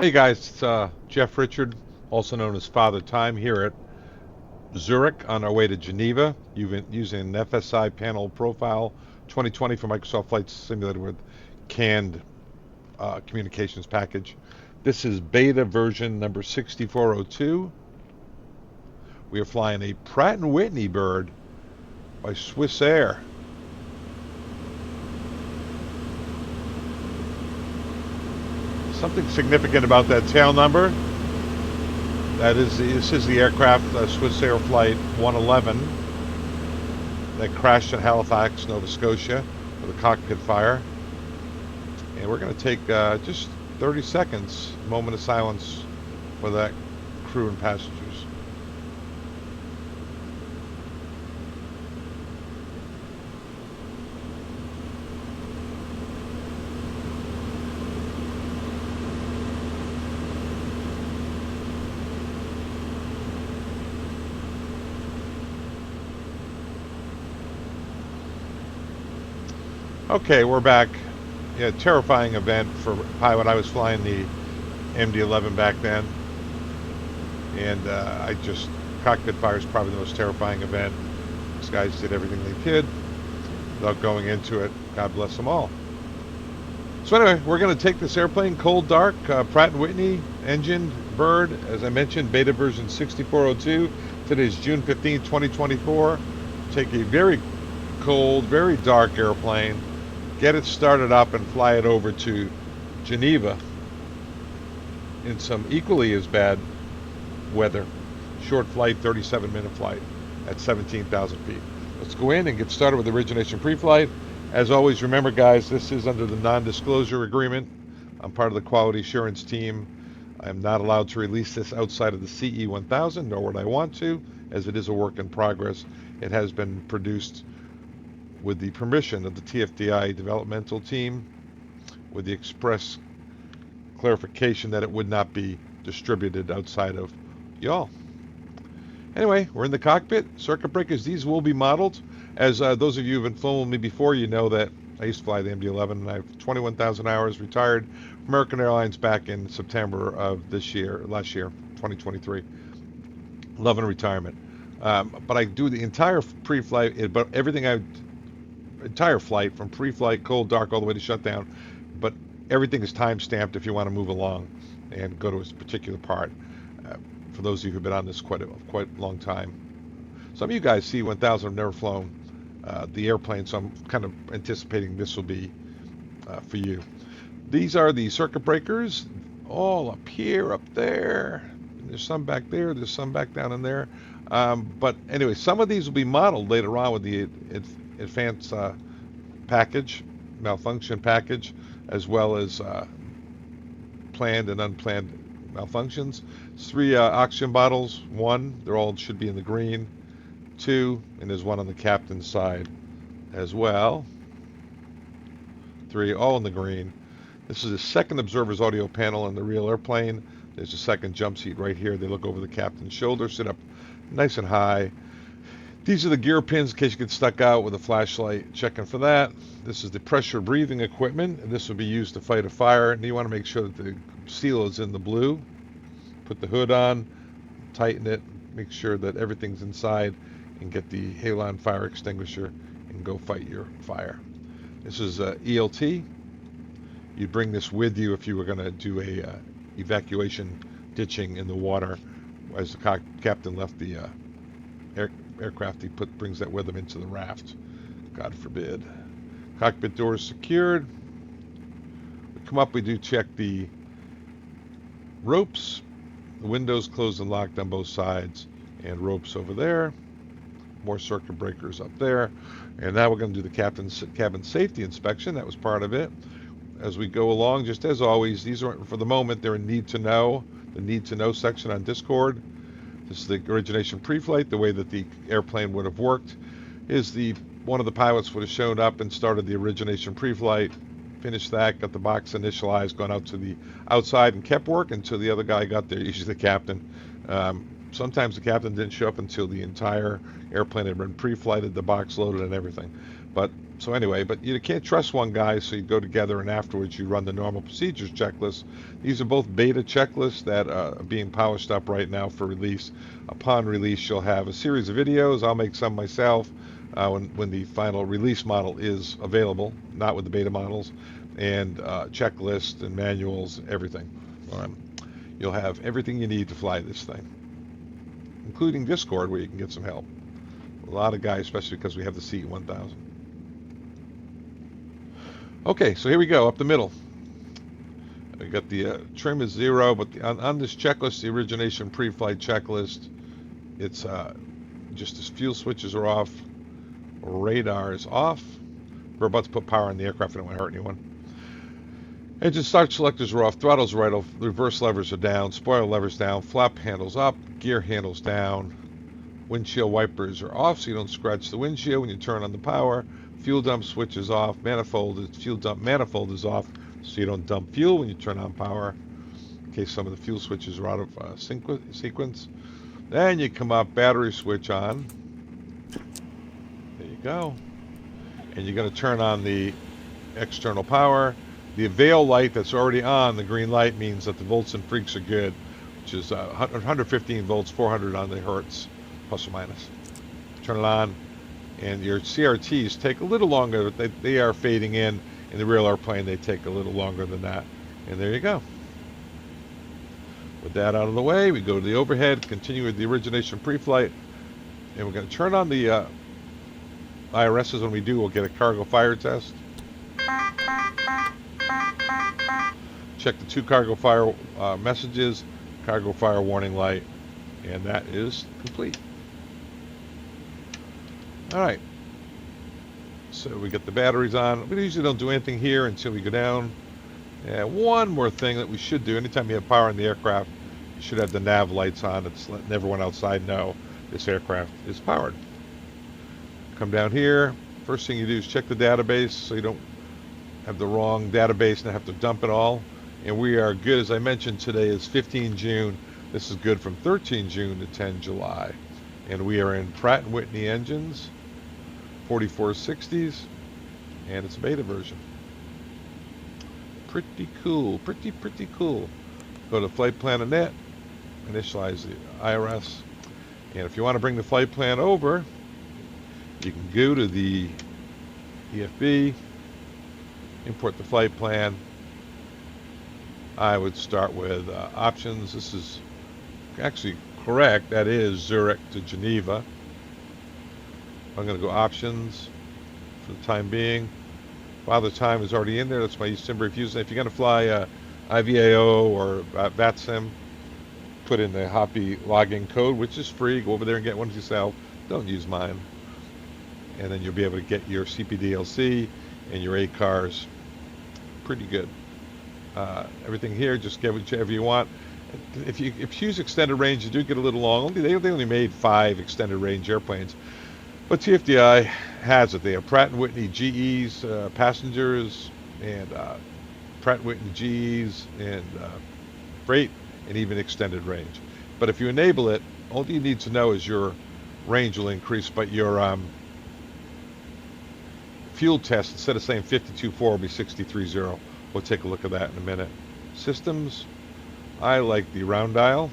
Hey guys, it's Jeff Richard, also known as Father Time, here at Zurich on our way to Geneva, using an FSI panel profile 2020 for Microsoft Flight Simulator with canned communications package. This is beta version number 6402. We are flying a Pratt & Whitney bird by Swiss Air. Something significant about that tail number. This is the aircraft, Swiss Air Flight 111, that crashed at Halifax, Nova Scotia, with a cockpit fire. And we're going to take just 30 seconds, moment of silence for that crew and passengers. Okay, we're back. Yeah, terrifying event for pilot. I was flying the MD-11 back then, and cockpit fire is probably the most terrifying event. These guys did everything they could without going into it. God bless them all. So anyway, we're going to take this airplane, cold, dark, Pratt & Whitney engined bird, as I mentioned, beta version 6402. Today's June 15, 2024. Take a very cold, very dark airplane, get it started up and fly it over to Geneva in some equally as bad weather. Short flight, 37-minute flight at 17,000 feet. Let's go in and get started with Origination Pre-flight. As always, remember guys, this is under the non-disclosure agreement. I'm part of the quality assurance team. I am not allowed to release this outside of the CE 1000, nor would I want to, as it is a work in progress. It has been produced with the permission of the TFDi developmental team, with the express clarification that it would not be distributed outside of y'all. Anyway, we're in the cockpit. Circuit breakers, these will be modeled. As those of you who have been following me before, you know that I used to fly the MD-11, and I have 21,000 hours, retired from American Airlines back in September of last year, 2023. Loving retirement. But I do the entire pre-flight, but entire flight from pre-flight, cold, dark, all the way to shutdown. But everything is time-stamped if you want to move along and go to a particular part. For those of you who've been on this quite a long time. Some of you guys see 1000 have never flown the airplane, so I'm kind of anticipating this will be for you. These are the circuit breakers, all up here, up there. There's some back there, there's some back down in there. But anyway, some of these will be modeled later on with the advanced package, malfunction package, as well as planned and unplanned malfunctions. It's 3 oxygen bottles. 1, they're all should be in the green. 2, and there's 1 on the captain's side as well. 3, all in the green. This is the second observer's audio panel on the real airplane. There's a second jump seat right here. They look over the captain's shoulder, sit up nice and high. These are the gear pins in case you get stuck out with a flashlight, checking for that. This is the pressure breathing equipment, and this will be used to fight a fire. And you want to make sure that the seal is in the blue. Put the hood on, tighten it, make sure that everything's inside, and get the halon fire extinguisher and go fight your fire. This is ELT. You'd bring this with you if you were going to do a evacuation ditching in the water. As the captain left the aircraft, he brings that with him into the raft. God forbid. Cockpit doors secured. We come up, we do check the ropes. The windows closed and locked on both sides, and ropes over there. More circuit breakers up there. And now we're going to do the cabin safety inspection. That was part of it. As we go along, just as always, these are, for the moment, they're in need to know. The need to know section on Discord. This is the Origination Pre-flight. The way that the airplane would have worked is one of the pilots would have shown up and started the Origination Pre-flight, finished that, got the box initialized, gone out to the outside and kept working until the other guy got there, usually the captain. Sometimes the captain didn't show up until the entire airplane had been pre-flighted, the box loaded and everything. But So anyway, but you can't trust one guy, so you go together and afterwards you run the normal procedures checklist. These are both beta checklists that are being polished up right now for release. Upon release, you'll have a series of videos. I'll make some myself when the final release model is available, not with the beta models, and checklists and manuals, everything. You'll have everything you need to fly this thing, including Discord, where you can get some help. A lot of guys, especially because we have the C1000. Okay, so here we go, up the middle. We got the trim is 0, but on this checklist, the Origination Pre-flight checklist, it's just as fuel switches are off, radar is off. We're about to put power on the aircraft. I don't want to hurt anyone. Engine start selectors are off, throttles right off, reverse levers are down, spoiler levers down, flap handles up, gear handles down, windshield wipers are off so you don't scratch the windshield when you turn on the power. Fuel dump switch is off, fuel dump manifold is off so you don't dump fuel when you turn on power, in case some of the fuel switches are out of sequence. Then you come up, battery switch on. There you go. And you're going to turn on the external power. The avail light that's already on, the green light, means that the volts and freaks are good, which is 115 volts, 400 on the hertz, plus or minus. Turn it on, and your CRTs take a little longer. They are fading in the real airplane. They take a little longer than that. And there you go. With that out of the way, we go to the overhead, continue with the Origination Pre-flight, and we're going to turn on the IRSs. When we do, we'll get a cargo fire test. Check the 2 cargo fire messages, cargo fire warning light, and that is complete. All right. So we get the batteries on. We usually don't do anything here until we go down. One more thing that we should do, anytime you have power in the aircraft, you should have the nav lights on. It's letting everyone outside know this aircraft is powered. Come down here. First thing you do is check the database so you don't have the wrong database and have to dump it all. And we are good, as I mentioned, today is 15 June. This is good from 13 June to 10 July. And we are in Pratt & Whitney engines, 4460s, and it's a beta version. Pretty cool, pretty cool. Go to Flight Plan Net, initialize the IRS. And if you want to bring the flight plan over, you can go to the EFB, import the flight plan. I would start with options. This is actually correct. That is Zurich to Geneva. I'm going to go options for the time being. Father time is already in there. That's my eSIM brief using. If you're going to fly IVAO or VATSIM, put in the Hoppy login code, which is free. Go over there and get one yourself. Don't use mine. And then you'll be able to get your CPDLC and your ACARs. Pretty good. Everything here, just get whichever you want. If you use extended range, you do get a little long. They only made 5 extended range airplanes. But TFDi has it. They have Pratt & Whitney GEs, passengers, and Pratt & Whitney GEs, and freight, and even extended range. But if you enable it, all you need to know is your range will increase, but your fuel test, instead of saying 52.4, will be 63.0. We'll take a look at that in a minute. Systems, I like the round dial.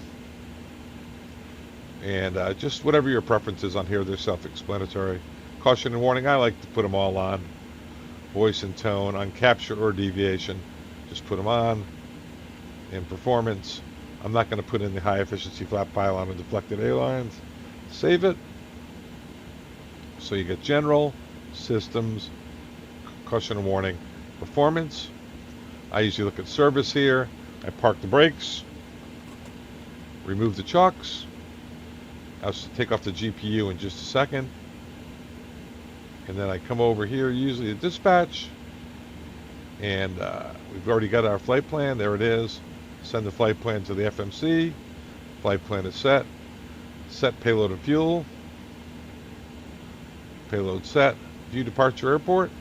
And just whatever your preference is on here, they're self-explanatory. Caution and warning, I like to put them all on. Voice and tone, on capture or deviation, just put them on. In performance, I'm not going to put in the high efficiency flap pylon and deflected A-lines. Save it. So you get general, systems, caution and warning, performance. I usually look at service here. I park the brakes, remove the chocks. I'll take off the GPU in just a second. And then I come over here, usually to dispatch. And we've already got our flight plan. There it is. Send the flight plan to the FMC. Flight plan is set. Set payload and fuel. Payload set. View departure airport.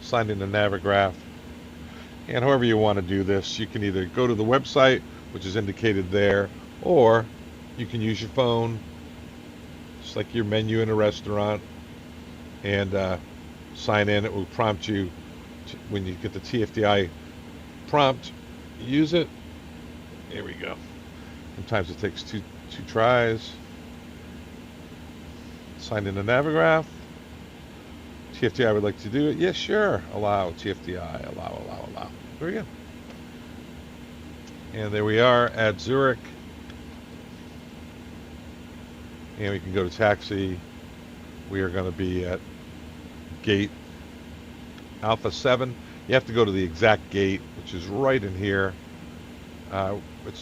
Sign in the Navigraph. And however you want to do this, you can either go to the website, which is indicated there, or you can use your phone, just like your menu in a restaurant, and sign in. It will prompt you when you get the TFDi prompt. Use it. Here we go. Sometimes it takes two tries. Sign in the Navigraph. TFDi would like to do it. Yes, sure. Allow TFDi. Allow. Very good. And there we are at Zurich. And we can go to taxi. We are going to be at gate Alpha 7. You have to go to the exact gate, which is right in here.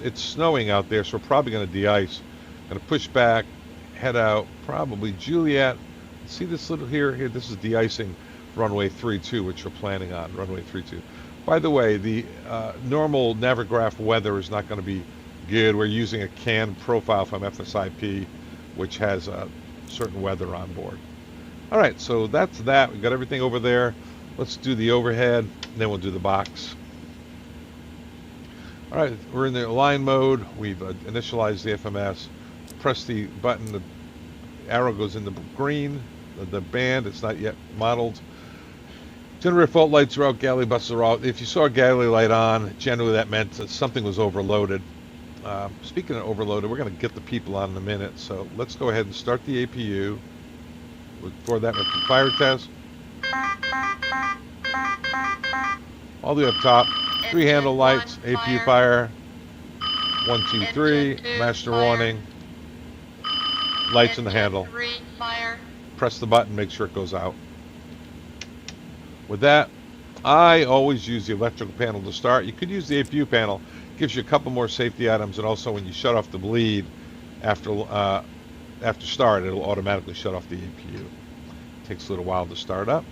It's snowing out there, so we're probably going to de-ice. Going to push back, head out, probably Juliet. See this little here, this is de-icing runway 32, which we're planning on, runway 32. By the way, the normal Navigraph weather is not going to be good. We're using a canned profile from FSIP, which has certain weather on board. All right, so that's that. We've got everything over there. Let's do the overhead, and then we'll do the box. All right, we're in the align mode. We've initialized the FMS. Press the button. The arrow goes into green. The band, it's not yet modeled. Generator fault lights are out. Galley buses are out. If you saw a galley light on, generally that meant that something was overloaded. Speaking of overloaded, we're going to get the people on in a minute. So let's go ahead and start the APU. Before that, with the fire test. All the way up top. 3 handle lights, APU fire. 1, 2, 3. Master warning. Lights in the handle. Press the button, make sure it goes out. With that, I always use the electrical panel to start. You could use the APU panel. Gives you a couple more safety items, and also when you shut off the bleed after start, it'll automatically shut off the APU. Takes a little while to start up.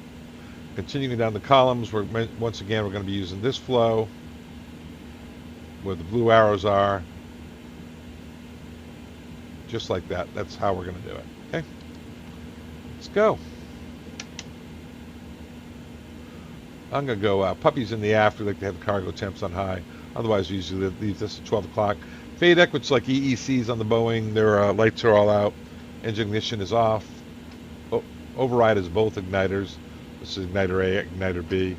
Continuing down the columns, once again we're going to be using this flow where the blue arrows are. Just like that. That's how we're going to do it. Okay? Let's go. I'm going to go puppies in the aft. We like to have the cargo temps on high. Otherwise, we usually leave this at 12 o'clock. FADEC, which is like EECs on the Boeing. Their lights are all out. Engine ignition is off. Override is both igniters. This is igniter A, igniter B.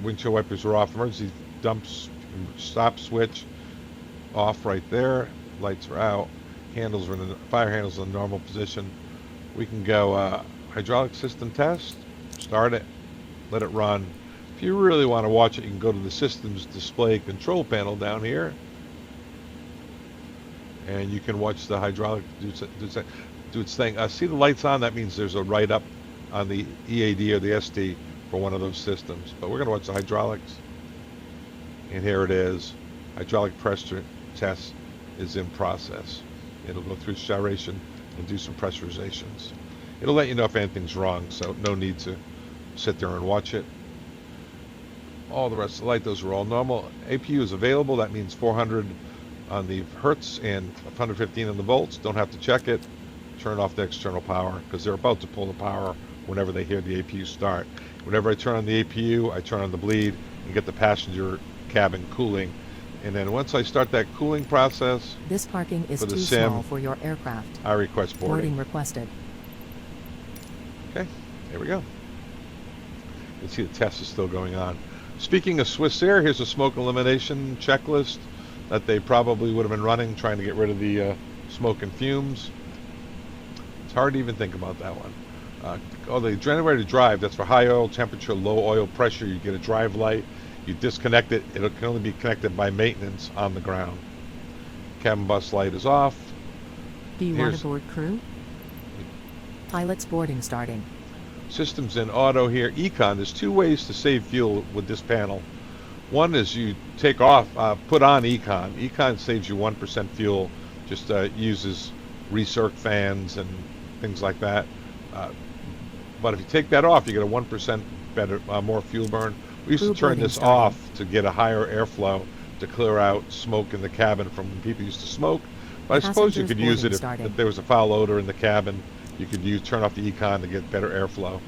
Windshield wipers are off. Emergency dumps, stop switch off right there. Lights are out. Handles are in the fire handles in the normal position. We can go hydraulic system test. Start it. Let it run. If you really want to watch it, you can go to the systems display control panel down here, and you can watch the hydraulic do its thing. See the lights on? That means there's a write up on the EAD or the SD for one of those systems. But we're going to watch the hydraulics, and here it is. Hydraulic pressure test is in process. It'll go through gyration and do some pressurizations. It'll let you know if anything's wrong, so no need to sit there and watch it. All the rest of the light, those are all normal. APU is available. That means 400 on the hertz and 115 on the volts. Don't have to check it. Turn off the external power because they're about to pull the power whenever they hear the APU start. Whenever I turn on the APU, I turn on the bleed and get the passenger cabin cooling. And then once I start that cooling process, this parking is too small for your aircraft. I request boarding. Boarding requested. Okay, there we go. You can see the test is still going on. Speaking of Swiss Air, here's a smoke elimination checklist that they probably would have been running, trying to get rid of the smoke and fumes. It's hard to even think about that one. The generator drive, that's for high oil temperature, low oil pressure. You get a drive light. You disconnect it. It can only be connected by maintenance on the ground. Cabin bus light is off. Do you want to board crew? Pilot's boarding starting. Systems in auto here. Econ, there's 2 ways to save fuel with this panel. One is you take off, put on Econ. Econ saves you 1% fuel, just uses recirc fans and things like that. But if you take that off, you get a 1% better, more fuel burn. We used to turn this off to get a higher airflow to clear out smoke in the cabin from when people used to smoke. But I suppose you could use it if there was a foul odor in the cabin. You could turn off the Econ to get better airflow.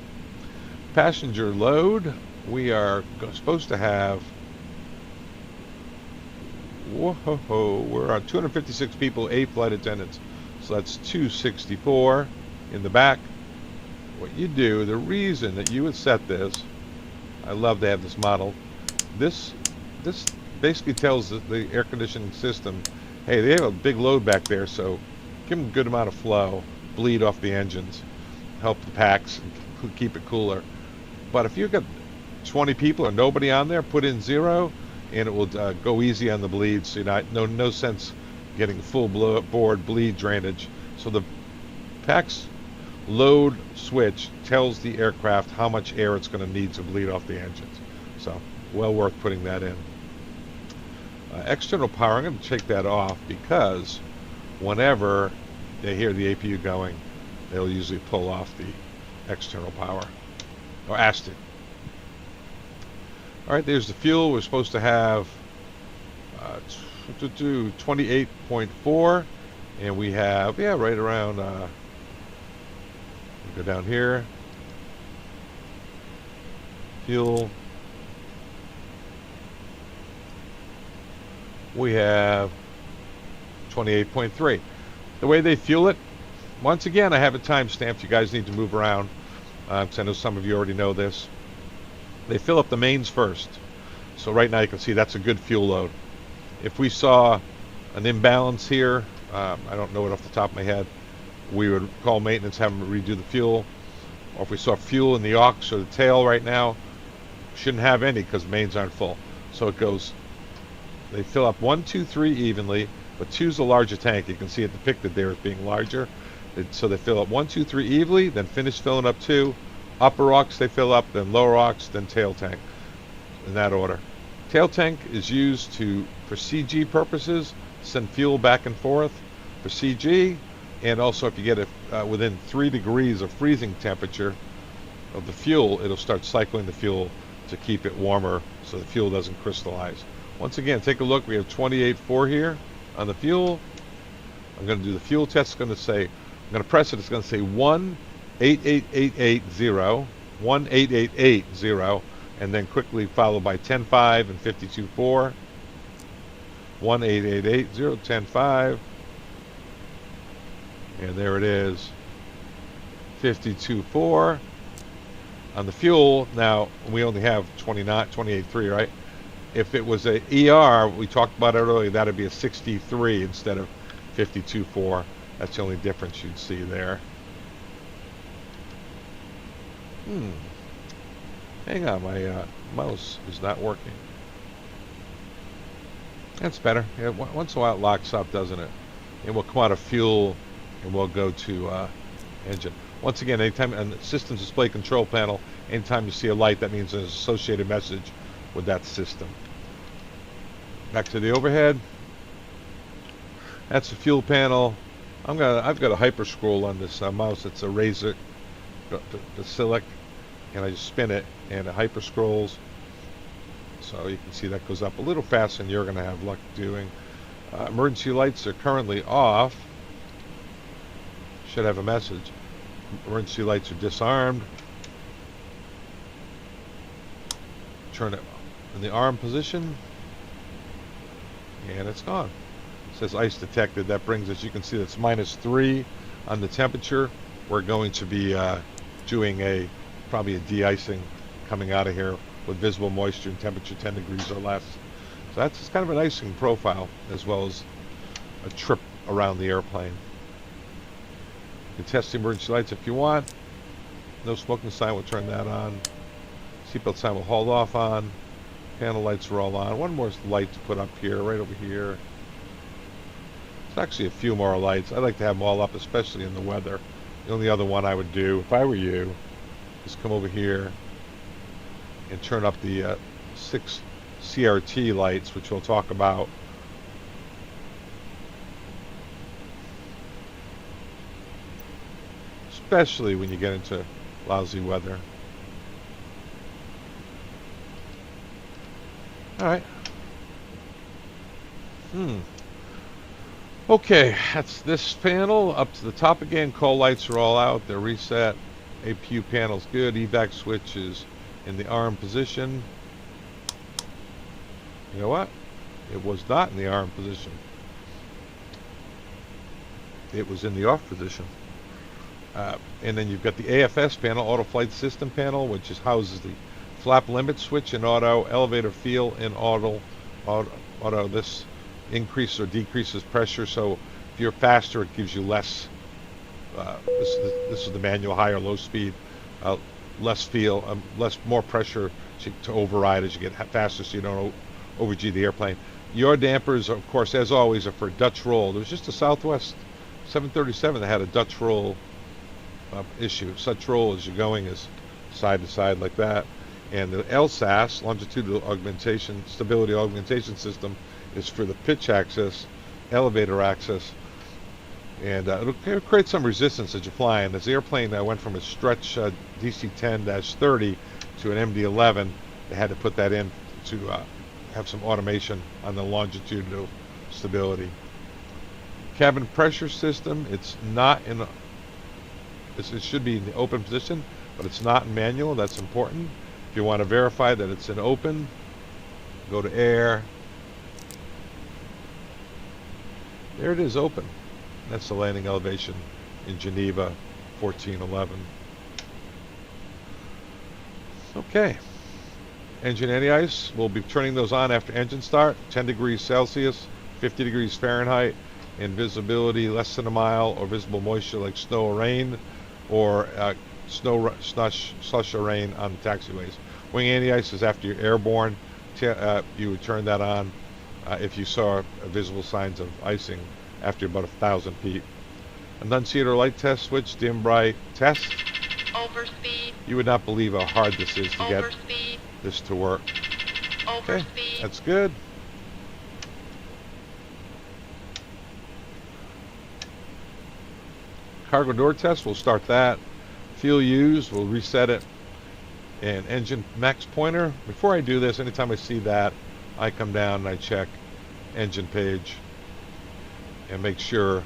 Passenger load, we are supposed to have, we're on 256 people, 8 flight attendants. So that's 264 in the back. what you do, the reason that you would set this, I love to have this model. This basically tells the air conditioning system, hey, they have a big load back there, so give them a good amount of flow, bleed off the engines, help the packs, and keep it cooler. But if you've got 20 people or nobody on there, put in 0, and it will go easy on the bleed, so you're no sense getting full board bleed drainage. So the packs load switch tells the aircraft how much air it's going to need to bleed off the engines. So well worth putting that in. External power, I'm going to take that off because whenever they hear the APU going, they'll usually pull off the external power, or asked it. All right, there's the fuel. We're supposed to have 28.4, and we have, yeah, right around, go down here, fuel, we have 28.3. The way they fuel it, once again, I have it time stamped. You guys need to move around, because I know some of you already know this. They fill up the mains first. So right now you can see that's a good fuel load. If we saw an imbalance here, I don't know it off the top of my head, we would call maintenance, have them redo the fuel. Or if we saw fuel in the aux or the tail right now, shouldn't have any because mains aren't full. So it goes, they fill up 1, 2, 3 evenly, but 2's the larger tank. You can see it depicted there as being larger. So they fill up 1, 2, 3 evenly, then finish filling up 2. Upper aux they fill up, then lower aux, then tail tank, in that order. Tail tank is used for CG purposes, send fuel back and forth for CG, and also if you get it within 3 degrees of freezing temperature of the fuel, it'll start cycling the fuel to keep it warmer so the fuel doesn't crystallize. Once again, take a look. We have 28.4 here on the fuel. I'm going to do the fuel test. It's going to say, I'm going to press it. It's going to say 18880, 18880, and then quickly followed by 10.5 and 52.4. 18880, 10.5, and there it is, 52.4 on the fuel. Now we only have 28.3, right? If it was a ER, we talked about it earlier, that'd be a 63 instead of 52.4. That's the only difference you'd see there. Hang on, my mouse is not working. That's better. Yeah, once in a while it locks up, doesn't it? And we'll come out of fuel and we'll go to engine. Once again, anytime on the systems display control panel, anytime you see a light, that means there's an associated message with that system. Back to the overhead. That's the fuel panel. I've got a hyper scroll on this mouse. It's a Razor, the Silic, and I just spin it and it hyper scrolls. So you can see that goes up a little faster than you're going to have luck doing. Emergency lights are currently off. Should have a message. Emergency lights are disarmed. Turn it in the arm position, and it's gone. It says ice detected. That brings us, you can see that's -3 on the temperature. We're going to be doing probably a de-icing coming out of here with visible moisture and temperature 10 degrees or less. So that's kind of an icing profile as well as a trip around the airplane. You can test the emergency lights if you want. No smoking sign, we'll turn that on. Seatbelt sign will hold off on. Panel lights are all on. One more light to put up here, right over here. There's actually a few more lights. I like to have them all up, especially in the weather. The only other one I would do, if I were you, is come over here and turn up the 6 CRT lights, which we'll talk about. Especially when you get into lousy weather. Alright. Okay, that's this panel. Up to the top again. Call lights are all out. They're reset. APU panel's good. Evac switch is in the arm position. You know what? It was not in the arm position. It was in the off position. And then you've got the AFS panel, Auto Flight System panel, which houses the flap limit switch in auto, elevator feel in auto. This increases or decreases pressure, so if you're faster, it gives you less. This is the manual, high or low speed, less feel, more pressure to override as you get faster, so you don't over-G the airplane. Your dampers, of course, as always, are for Dutch roll. There was just a Southwest 737 that had a Dutch roll issue. Such roll as you're going is side to side like that. And the LSAS, longitudinal augmentation, stability augmentation system, is for the pitch axis, elevator axis, and it'll create some resistance as you're flying. As the airplane went from a stretch DC-10-30 to an MD-11, they had to put that in to have some automation on the longitudinal stability. Cabin pressure system, it's not in it should be in the open position, but it's not in manual. That's important. If you want to verify that it's in open, go to air. There it is, open. That's the landing elevation in Geneva, 1411. Okay. Engine anti-ice, we'll be turning those on after engine start. 10 degrees Celsius, 50 degrees Fahrenheit, and visibility less than a mile, or visible moisture like snow or rain, or snow, slush or rain on the taxiways. Wing anti-ice is after you're airborne. You would turn that on if you saw visible signs of icing after about 1,000 feet. Annunciator light test switch, dim bright test. Overspeed. You would not believe how hard this is to get this to work. Okay, that's good. Cargo door test, we'll start that. Fuel used, we'll reset it. And engine max pointer. Before I do this, anytime I see that, I come down and I check engine page and make sure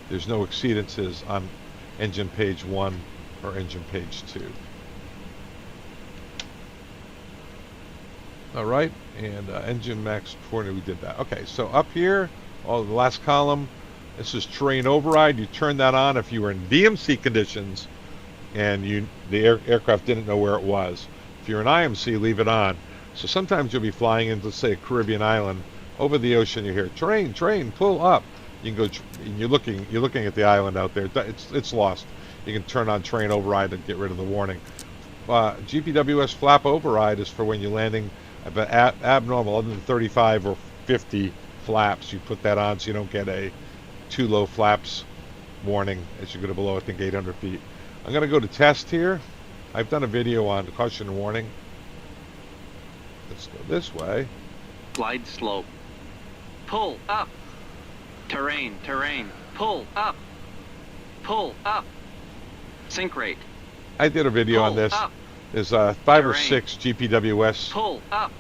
there's no exceedances on engine page 1 or engine page 2. Alright, and engine max pointer, we did that. Okay, so up here, the last column, this is terrain override. You turn that on if you were in VMC conditions and the aircraft didn't know where it was. If you're in IMC, leave it on. So sometimes you'll be flying into, let's say, a Caribbean island. Over the ocean, you hear terrain, pull up. You can go, and you're looking at the island out there. It's lost. You can turn on terrain override and get rid of the warning. GPWS flap override is for when you're landing abnormal, other than 35 or 50 flaps. You put that on so you don't get a too low flaps warning as you go to below, I think, 800 feet. I'm going to go to test here. I've done a video on the caution and warning. Let's go this way. Glide slope. Pull up. Terrain. Pull up. Pull up. Sink rate. I did a video on this. Up. There's 5 or 6 GPWS. Pull up.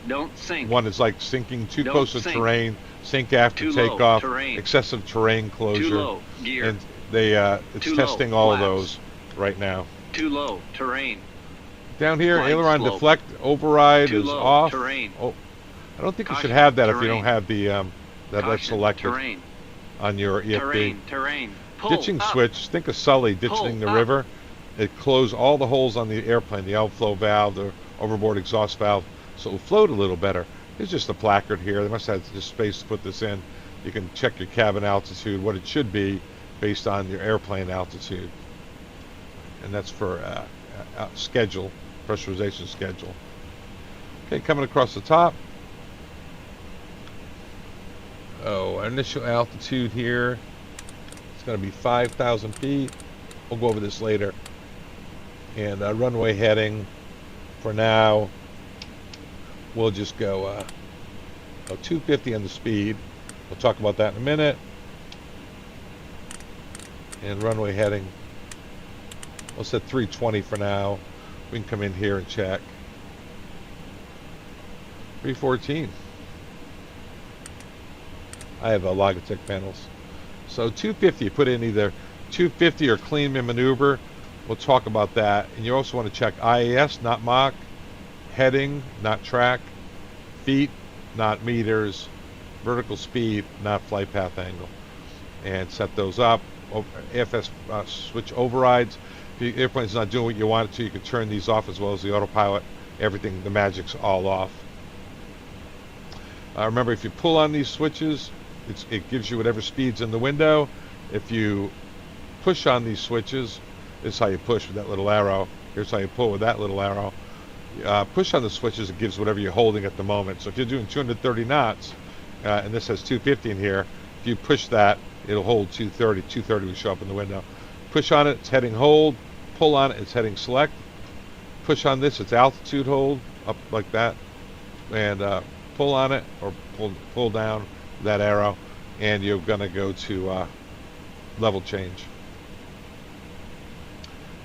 Don't sink. One is like sinking too Don't close to sink. terrain, sink after Too low, takeoff, terrain. excessive terrain closure. Too low, gear. And it's Too testing low, all of flaps. those right now. Too low, terrain. Down here, Glide aileron slope. deflect override Too is low, off. terrain. Oh, I don't think you should Caution, have that if you terrain. don't have the that's Caution, selected terrain. on your EFB. Terrain. Pull Ditching up. switch. Think of Sully ditching Pull the up. river. It closed all the holes on the airplane, the outflow valve, the overboard exhaust valve, so it will float a little better. There's just a placard here. They must have just space to put this in. You can check your cabin altitude, what it should be based on your airplane altitude. And that's for schedule, pressurization schedule. Okay, coming across the top. Our initial altitude here. It's going to be 5,000 feet. We'll go over this later. And runway heading for now. We'll just go 250 on the speed. We'll talk about that in a minute. And runway heading, we'll set 320 for now. We can come in here and check. 314. I have Logitech panels. So 250, you put in either 250 or clean maneuver. We'll talk about that. And you also want to check IAS, not Mach. Heading, not track. Feet, not meters. Vertical speed, not flight path angle. and set those up. AFS switch overrides. If the airplane's not doing what you want it to, you can turn these off as well as the autopilot. Everything, the magic's all off. Remember, if you pull on these switches, it gives you whatever speed's in the window. If you push on these switches, this is how you push with that little arrow. Here's how you pull with that little arrow. Push on the switches, it gives whatever you're holding at the moment. So if you're doing 230 knots, and this has 250 in here, if you push that, it'll hold 230. 230 will show up in the window. Push on it, it's heading hold. Pull on it, it's heading select. Push on this, it's altitude hold, up like that. And pull on it, or pull down that arrow, and you're going to go to level change.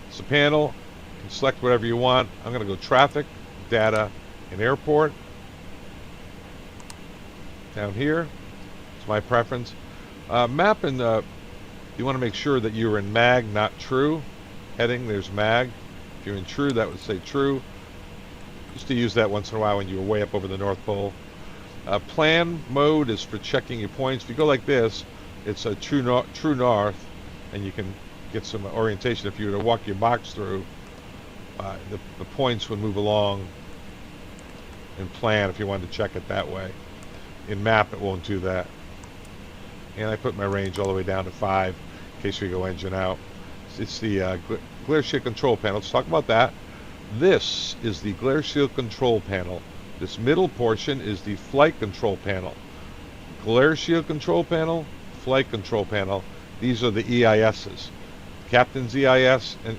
It's a panel. You can select whatever you want. I'm going to go traffic, data, and airport. Down here, it's my preference. Map, and you want to make sure that you're in mag, not true. Heading, there's mag. If you're in true, that would say true. Used to use that once in a while when you were way up over the North Pole. Plan mode is for checking your points. If you go like this, it's a true north, and you can get some orientation. If you were to walk your box through, the points would move along in plan if you wanted to check it that way. In map, it won't do that. And I put my range all the way down to 5 in case we go engine out. It's the glare shield control panel. Let's talk about that. This is the glare shield control panel. This middle portion is the flight control panel. Glare shield control panel, flight control panel. These are the EISs. Captain's EIS, and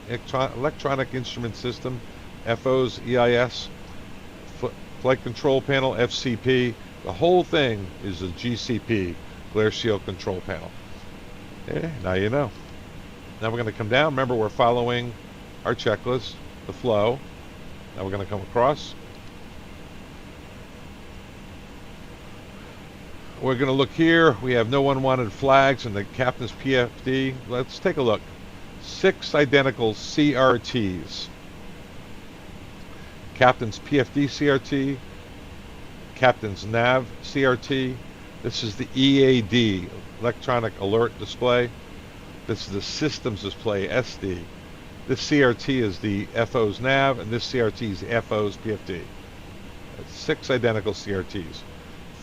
electronic instrument system, FO's EIS, flight control panel, FCP. The whole thing is a GCP, glare shield control panel. Okay, now you know. Now we're going to come down. Remember, we're following our checklist, the flow. Now we're going to come across. We're going to look here. We have no unwanted flags and the captain's PFD. Let's take a look. 6 identical CRTs. Captain's PFD CRT. Captain's nav CRT. This is the EAD, electronic alert display. This is the systems display, SD. This CRT is the FO's nav, and this CRT is the FO's PFD. That's 6 identical CRTs.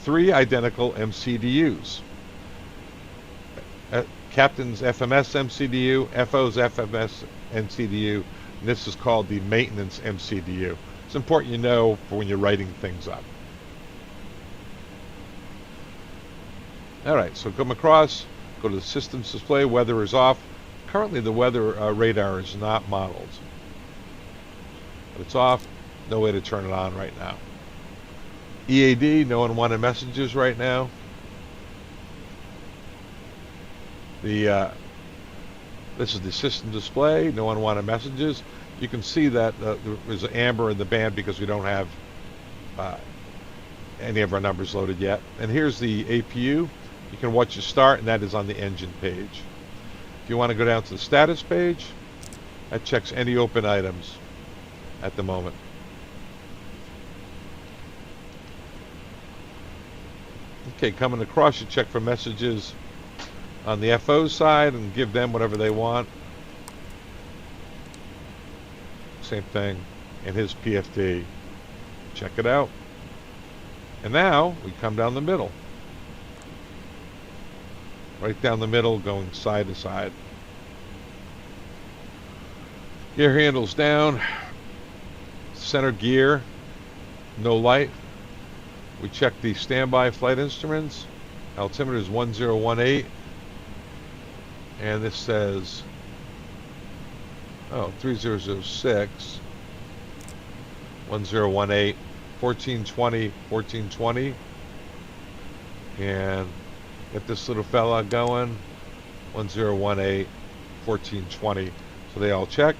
3 identical MCDUs. Captain's FMS MCDU, FO's FMS MCDU, and this is called the maintenance MCDU. It's important you know for when you're writing things up. Alright, so come across, go to the systems display, weather is off. Currently the weather radar is not modeled. But it's off, no way to turn it on right now. EAD, no unwanted messages right now. This is the system display, no unwanted messages. You can see that there's an amber in the band because we don't have any of our numbers loaded yet. And here's the APU. You can watch your start, and that is on the engine page. If you want to go down to the status page, that checks any open items at the moment. Okay, coming across, you check for messages on the FO side and give them whatever they want. Same thing in his PFD. Check it out. And now we come down the middle. Right down the middle, going side to side. Gear handles down. Center gear. No light. We check the standby flight instruments. Altimeter is 1018. And this says 3006 1018 1420 1420. And get this little fella going. 1018 1420. So they all check.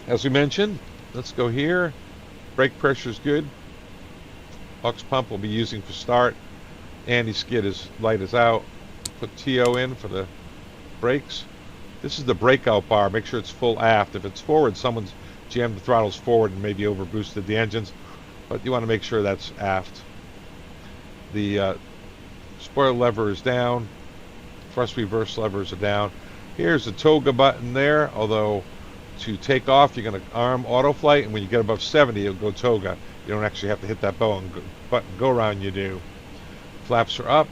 As we mentioned, let's go here. Brake pressure is good. Aux pump will be using for start. Anti-skid is light is out. Put TO in for the brakes. This is the breakout bar. Make sure it's full aft. If it's forward, someone's jammed the throttles forward and maybe over boosted the engines, but you want to make sure that's aft. The spoiler lever is down. thrust reverse levers are down. Here's the toga button there, although to take off you're going to arm auto flight, and when you get above 70 it'll go toga. You don't actually have to hit that button go around, you do. Flaps are up.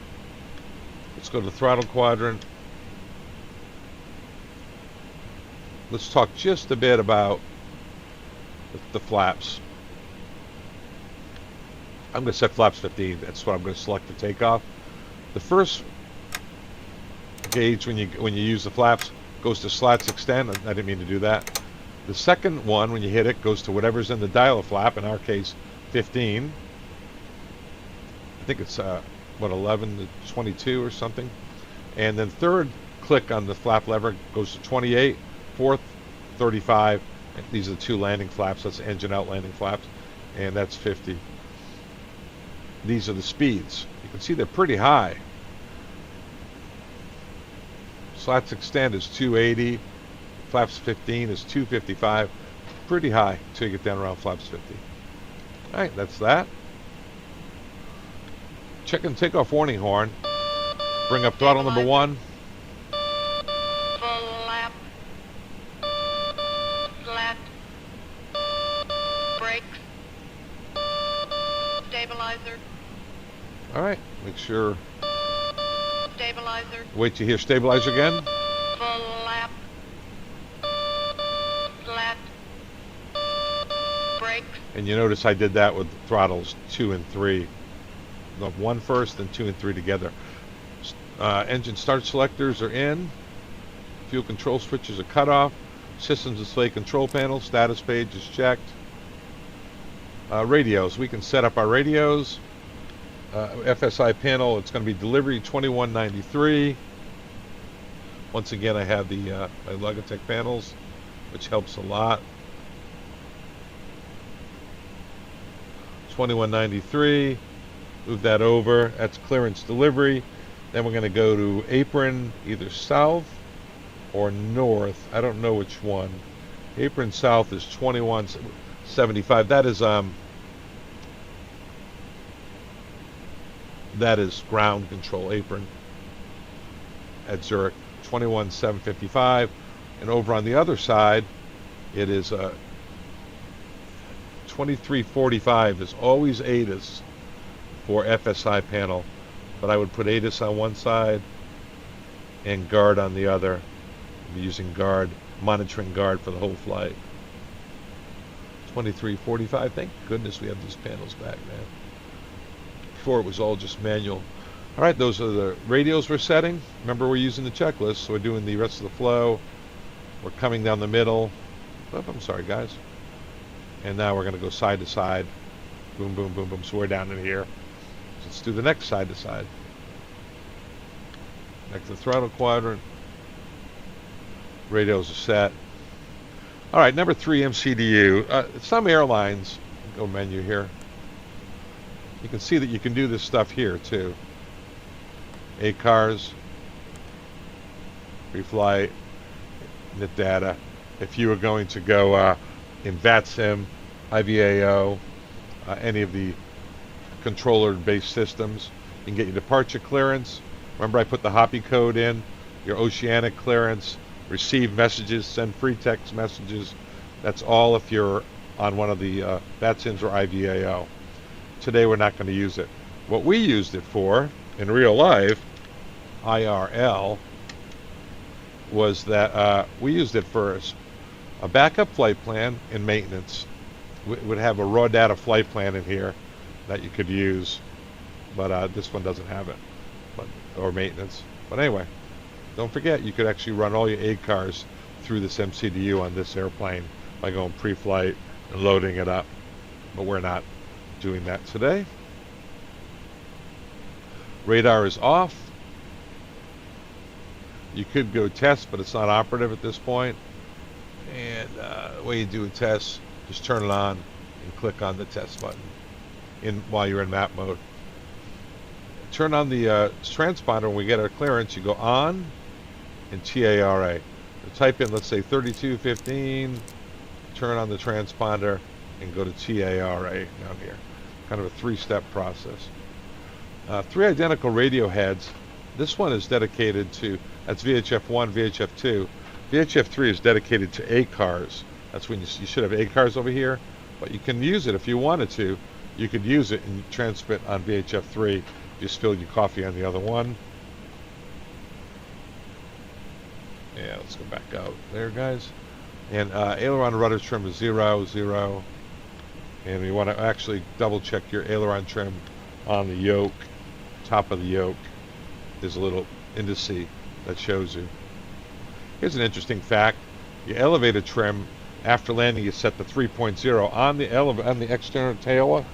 Let's go to the throttle quadrant. Let's talk just a bit about the flaps. I'm going to set flaps 15. That's what I'm going to select for takeoff. The first gauge when you use the flaps goes to slats extend. I didn't mean to do that. The second one, when you hit it, goes to whatever's in the dial flap. In our case, 15. I think it's 11 to 22 or something. And then third click on the flap lever goes to 28. Fourth, 35. And these are the two landing flaps. That's the engine out landing flaps, and that's 50. These are the speeds. You can see they're pretty high. Slats extend is 280. Flaps 15 is 255. Pretty high until you get down around flaps 50. All right, that's that. Checking takeoff warning horn. Bring up throttle number 1. Flap. Flat. Brakes. Stabilizer. All right, make sure. Stabilizer. Wait till you hear stabilizer again. Flap. Flat. Brakes. And you notice I did that with throttles 2 and 3. The 1 first and 2 and 3 together. Engine start selectors are in. Fuel control switches are cut off. Systems display control panel. Status page is checked. Radios. We can set up our radios. FSI panel. It's going to be delivery 2193. Once again, I have the my Logitech panels, which helps a lot. 2193. Move that over. That's clearance delivery. Then we're going to go to apron, either south or north. I don't know which one. Apron south is 2175. That is ground control apron at Zurich. 21755. And over on the other side, it is 2345 is always ATIS for FSI panel, but I would put ATIS on one side and guard on the other. I'm using guard, monitoring guard for the whole flight. 2345. Thank goodness we have these panels back, man. Before it was all just manual. All right, those are the radios we're setting. Remember, we're using the checklist, so we're doing the rest of the flow. We're coming down the middle. Oh, I'm sorry, guys. And now we're going to go side to side. Boom, boom, boom, boom. So we're down in here. Let's do the next side to side. Back to the throttle quadrant. Radios are set. All right, number 3, MCDU. Some airlines, go menu here. You can see that you can do this stuff here too. ACARS, pre-flight, NIT data. If you were going to go in VATSIM, IVAO, any of the controller-based systems, you can get your departure clearance. Remember, I put the HOPI code in, your oceanic clearance, receive messages, send free text messages. That's all if you're on one of the VATSIMs or IVAO. Today we're not going to use it. What we used it for in real life, IRL, was that we used it for a backup flight plan and maintenance. We would have a raw data flight plan in here that you could use, but this one doesn't have it, or maintenance. But anyway, don't forget you could actually run all your ACARS through this MCDU on this airplane by going pre-flight and loading it up, but we're not doing that today. Radar is off. You could go test, but it's not operative at this point. And the way you do a test, just turn it on and click on the test button while you're in map mode. Turn on the transponder when we get our clearance. You go on and TARA. You type in, let's say, 3215, turn on the transponder, and go to TARA down here. Kind of a 3-step process. 3 identical radio heads. This one is dedicated to, that's VHF 1, VHF 2. VHF 3 is dedicated to A cars. That's when you should have A cars over here, but you can use it if you wanted to. You could use it and transmit on VHF 3. You spill your coffee on the other one. Yeah, let's go back out there, guys. And aileron rudder trim is 0, 0. And you want to actually double check your aileron trim on the yoke, top of the yoke. There's a little indice that shows you. Here's an interesting fact. Your elevator trim, after landing, is set to 3.0 on the external tail.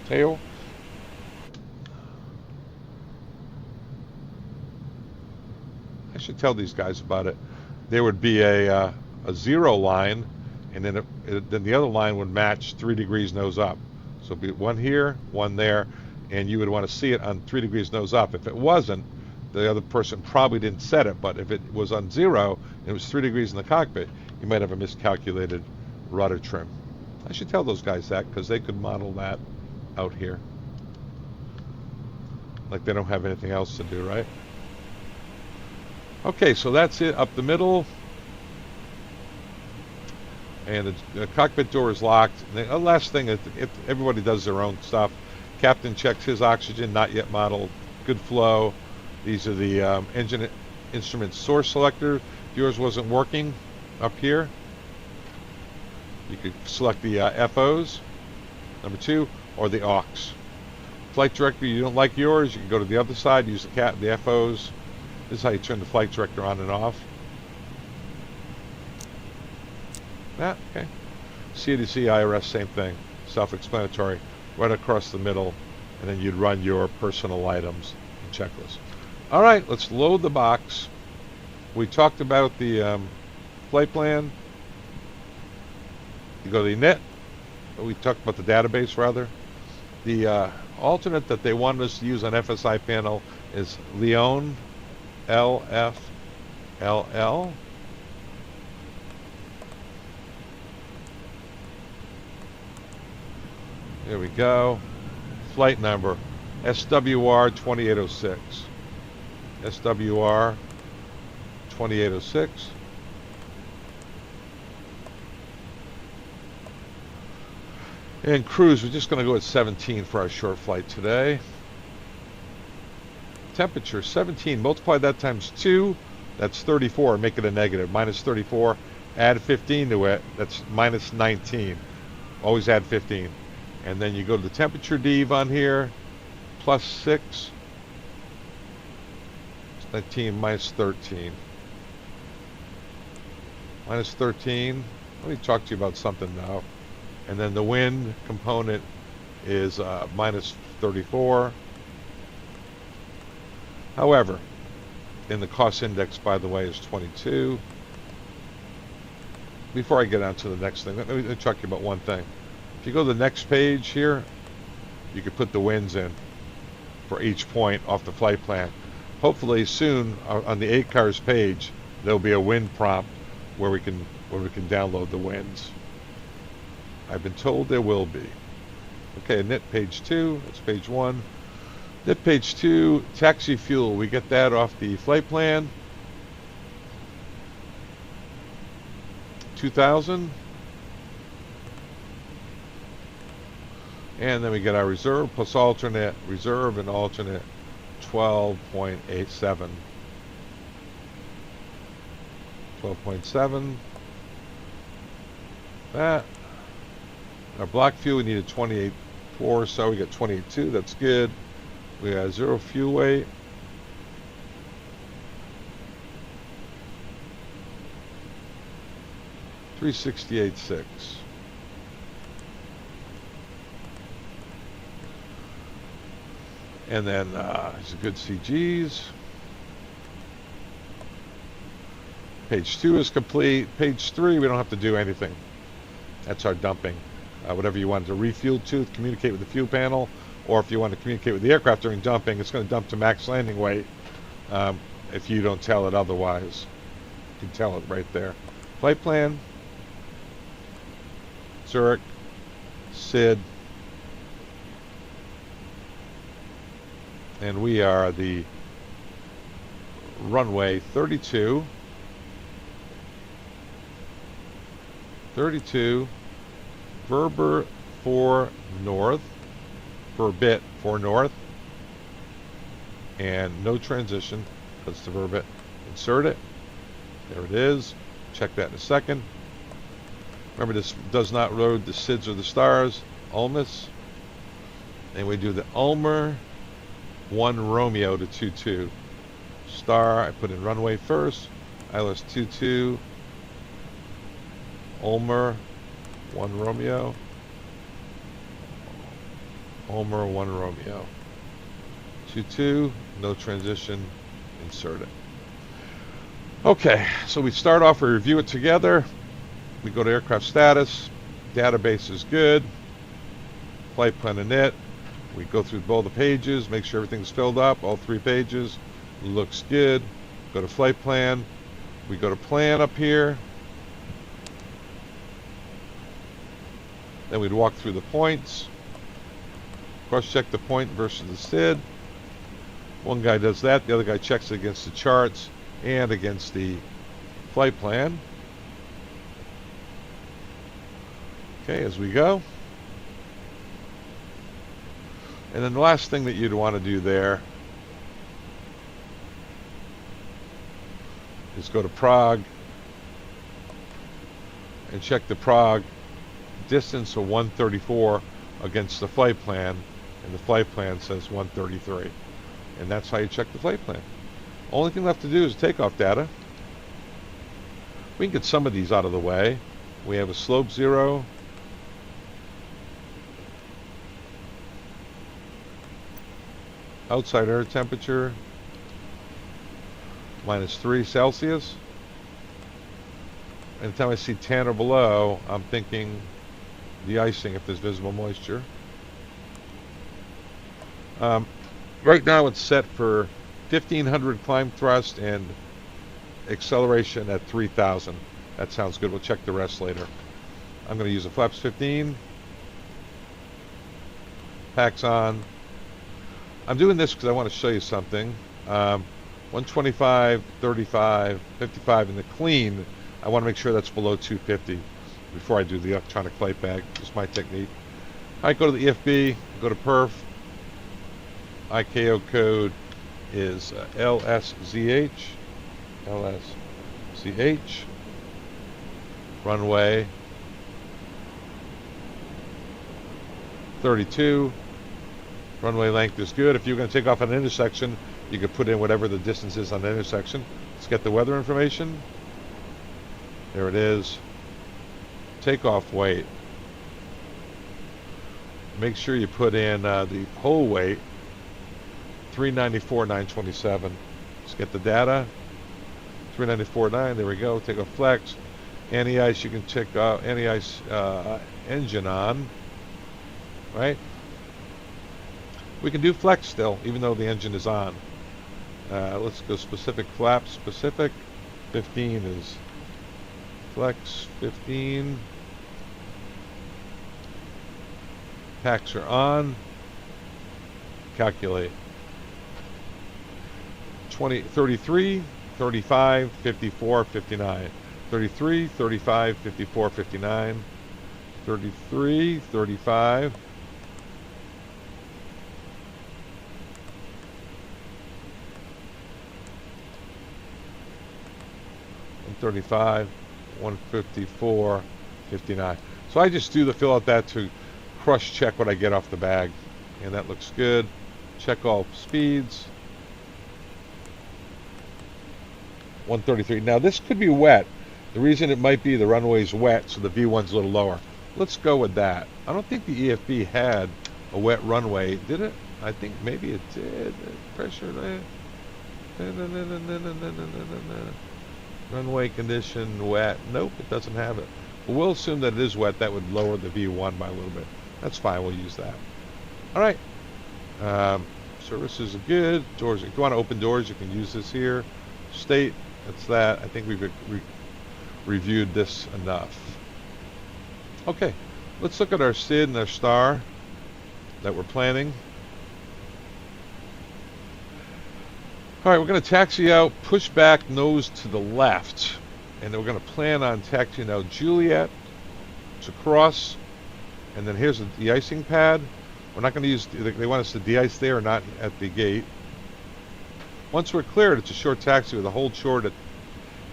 I should tell these guys about it. There would be a 0 line, and then then the other line would match 3 degrees nose up. So it'd be one here, one there, and you would want to see it on 3 degrees nose up. If it wasn't, the other person probably didn't set it, but if it was on 0 and it was 3 degrees in the cockpit, you might have a miscalculated rudder trim. I should tell those guys that, because they could model that out here. Like they don't have anything else to do, right? Okay, so that's it up the middle. And the cockpit door is locked. And the last thing is, if everybody does their own stuff. Captain checks his oxygen, not yet modeled. Good flow. These are the engine instrument source selector. If yours wasn't working up here, you could select the FOs, number 2, or the aux. Flight director, you don't like yours, you can go to the other side, use the FOs. This is how you turn the flight director on and off. Okay. CDC, IRS, same thing. Self-explanatory. Right across the middle, and then you'd run your personal items and checklist. All right, let's load the box. We talked about the flight plan. You go to the init. We talked about the database, rather. The alternate that they wanted us to use on FSI panel is Leon, LFLL. There we go. Flight number, SWR 2806. SWR 2806. And cruise, we're just going to go at 17 for our short flight today. Temperature, 17. Multiply that times 2. That's 34. Make it a negative. Minus 34. Add 15 to it. That's minus 19. Always add 15. And then you go to the temperature div on here. Plus 6. 19 minus 13. Minus 13. Let me talk to you about something now. And then the wind component is minus 34. However, in the cost index, by the way, is 22. Before I get on to the next thing, let me talk to you about one thing. If you go to the next page here, you can put the winds in for each point off the flight plan. Hopefully soon on the 8 cars page, there'll be a wind prompt where we can download the winds. I've been told there will be. Okay, knit page 2. That's page 1. Knit page 2, taxi fuel. We get that off the flight plan. 2,000. And then we get our reserve plus alternate, reserve and alternate 12.87. 12.7. That. Our block fuel, we needed 28.4, so we got 28.2. That's good. We got 0 fuel weight. $368.6. And then it's a good CGs. Page 2 is complete. Page 3, we don't have to do anything. That's our dumping. Whatever you want to refuel to, communicate with the fuel panel, or if you want to communicate with the aircraft during dumping, it's going to dump to max landing weight if you don't tell it otherwise. You can tell it right there. Flight plan, Zurich, SID, and we are the runway 32. 32. Verber 4 north. Verbit 4 north. And no transition. That's the verbit. Insert it. There it is. Check that in a second. Remember, this does not load the SIDS or the stars. Ulmus. And we do the Ulmer 1 Romeo to 22. Star, I put in runway first. ILS 22. Ulmer 1 Romeo. Ulmer 1 Romeo. 22. No transition. Insert it. Okay, so we start off, we review it together. We go to aircraft status. Database is good. Flight plan init. We go through both the pages, make sure everything's filled up, all 3 pages. Looks good. Go to flight plan. We go to plan up here. Then we'd walk through the points. Cross-check the point versus the SID. One guy does that, the other guy checks it against the charts and against the flight plan. Okay, as we go. And then the last thing that you'd want to do there is go to Prague and check the Prague distance of 134 against the flight plan, and the flight plan says 133. And that's how you check the flight plan. Only thing left to do is takeoff data. We can get some of these out of the way. We have a slope 0. Outside air temperature -3 Celsius. Anytime I see 10 or below, I'm thinking de-icing if there's visible moisture. Right now it's set for 1500 climb thrust and acceleration at 3000. That sounds good. We'll check the rest later. I'm going to use a flaps 15. Packs on. I'm doing this because I want to show you something. 125, 35, 55 in the clean. I want to make sure that's below 250 before I do the electronic flight bag. Just my technique. I go to the EFB, go to perf. ICAO code is LSZH. LSZH. Runway 32. Runway length is good. If you're going to take off an intersection, you could put in whatever the distance is on the intersection. Let's get the weather information. There it is. Takeoff weight. Make sure you put in the whole weight. 394,927. Let's get the data. 394.9. There we go. Takeoff flex. Anti-ice. You can check anti-ice engine on. Right? We can do flex still, even though the engine is on. Let's go specific flap. Specific 15 is flex 15. Packs are on. Calculate. 33, 35, 54, 59. 33, 35, 54, 59. 33, 35. 135, 154, 59. So I just do the fill out that to crush check what I get off the bag, and that looks good. Check all speeds. 133. Now this could be wet. The reason it might be the runway's wet, so the V1's a little lower. Let's go with that. I don't think the EFB had a wet runway, did it? I think maybe it did. Pressure there. Runway condition wet. Nope, it doesn't have it. But we'll assume that it is wet. That would lower the V1 by a little bit. That's fine. We'll use that. All right. Services are good. Doors. If you want to open doors, you can use this here. State. That's that. I think we've reviewed this enough. Okay. Let's look at our SID and our star that we're planning. All right, we're going to taxi out, pushback nose to the left. And then we're going to plan on taxiing out Juliet to cross. And then here's the de-icing pad. We're not going to use, they want us to de-ice there, not at the gate. Once we're cleared, it's a short taxi with a hold short at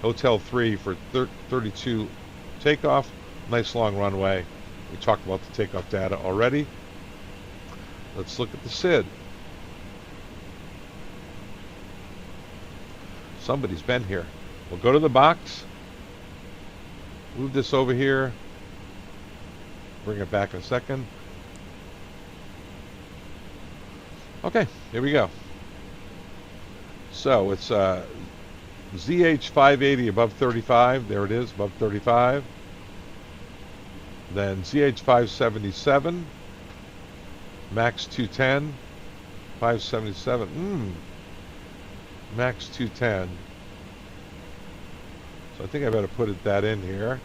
Hotel 3 for 32 takeoff. Nice long runway. We talked about the takeoff data already. Let's look at the SID. Somebody's been here. We'll go to the box. Move this over here. Bring it back in a second. Okay, here we go. So it's ZH 580 above 35. There it is, above 35. Then ZH 577. Max 210. 577. Max 210. So I think I better put that in here.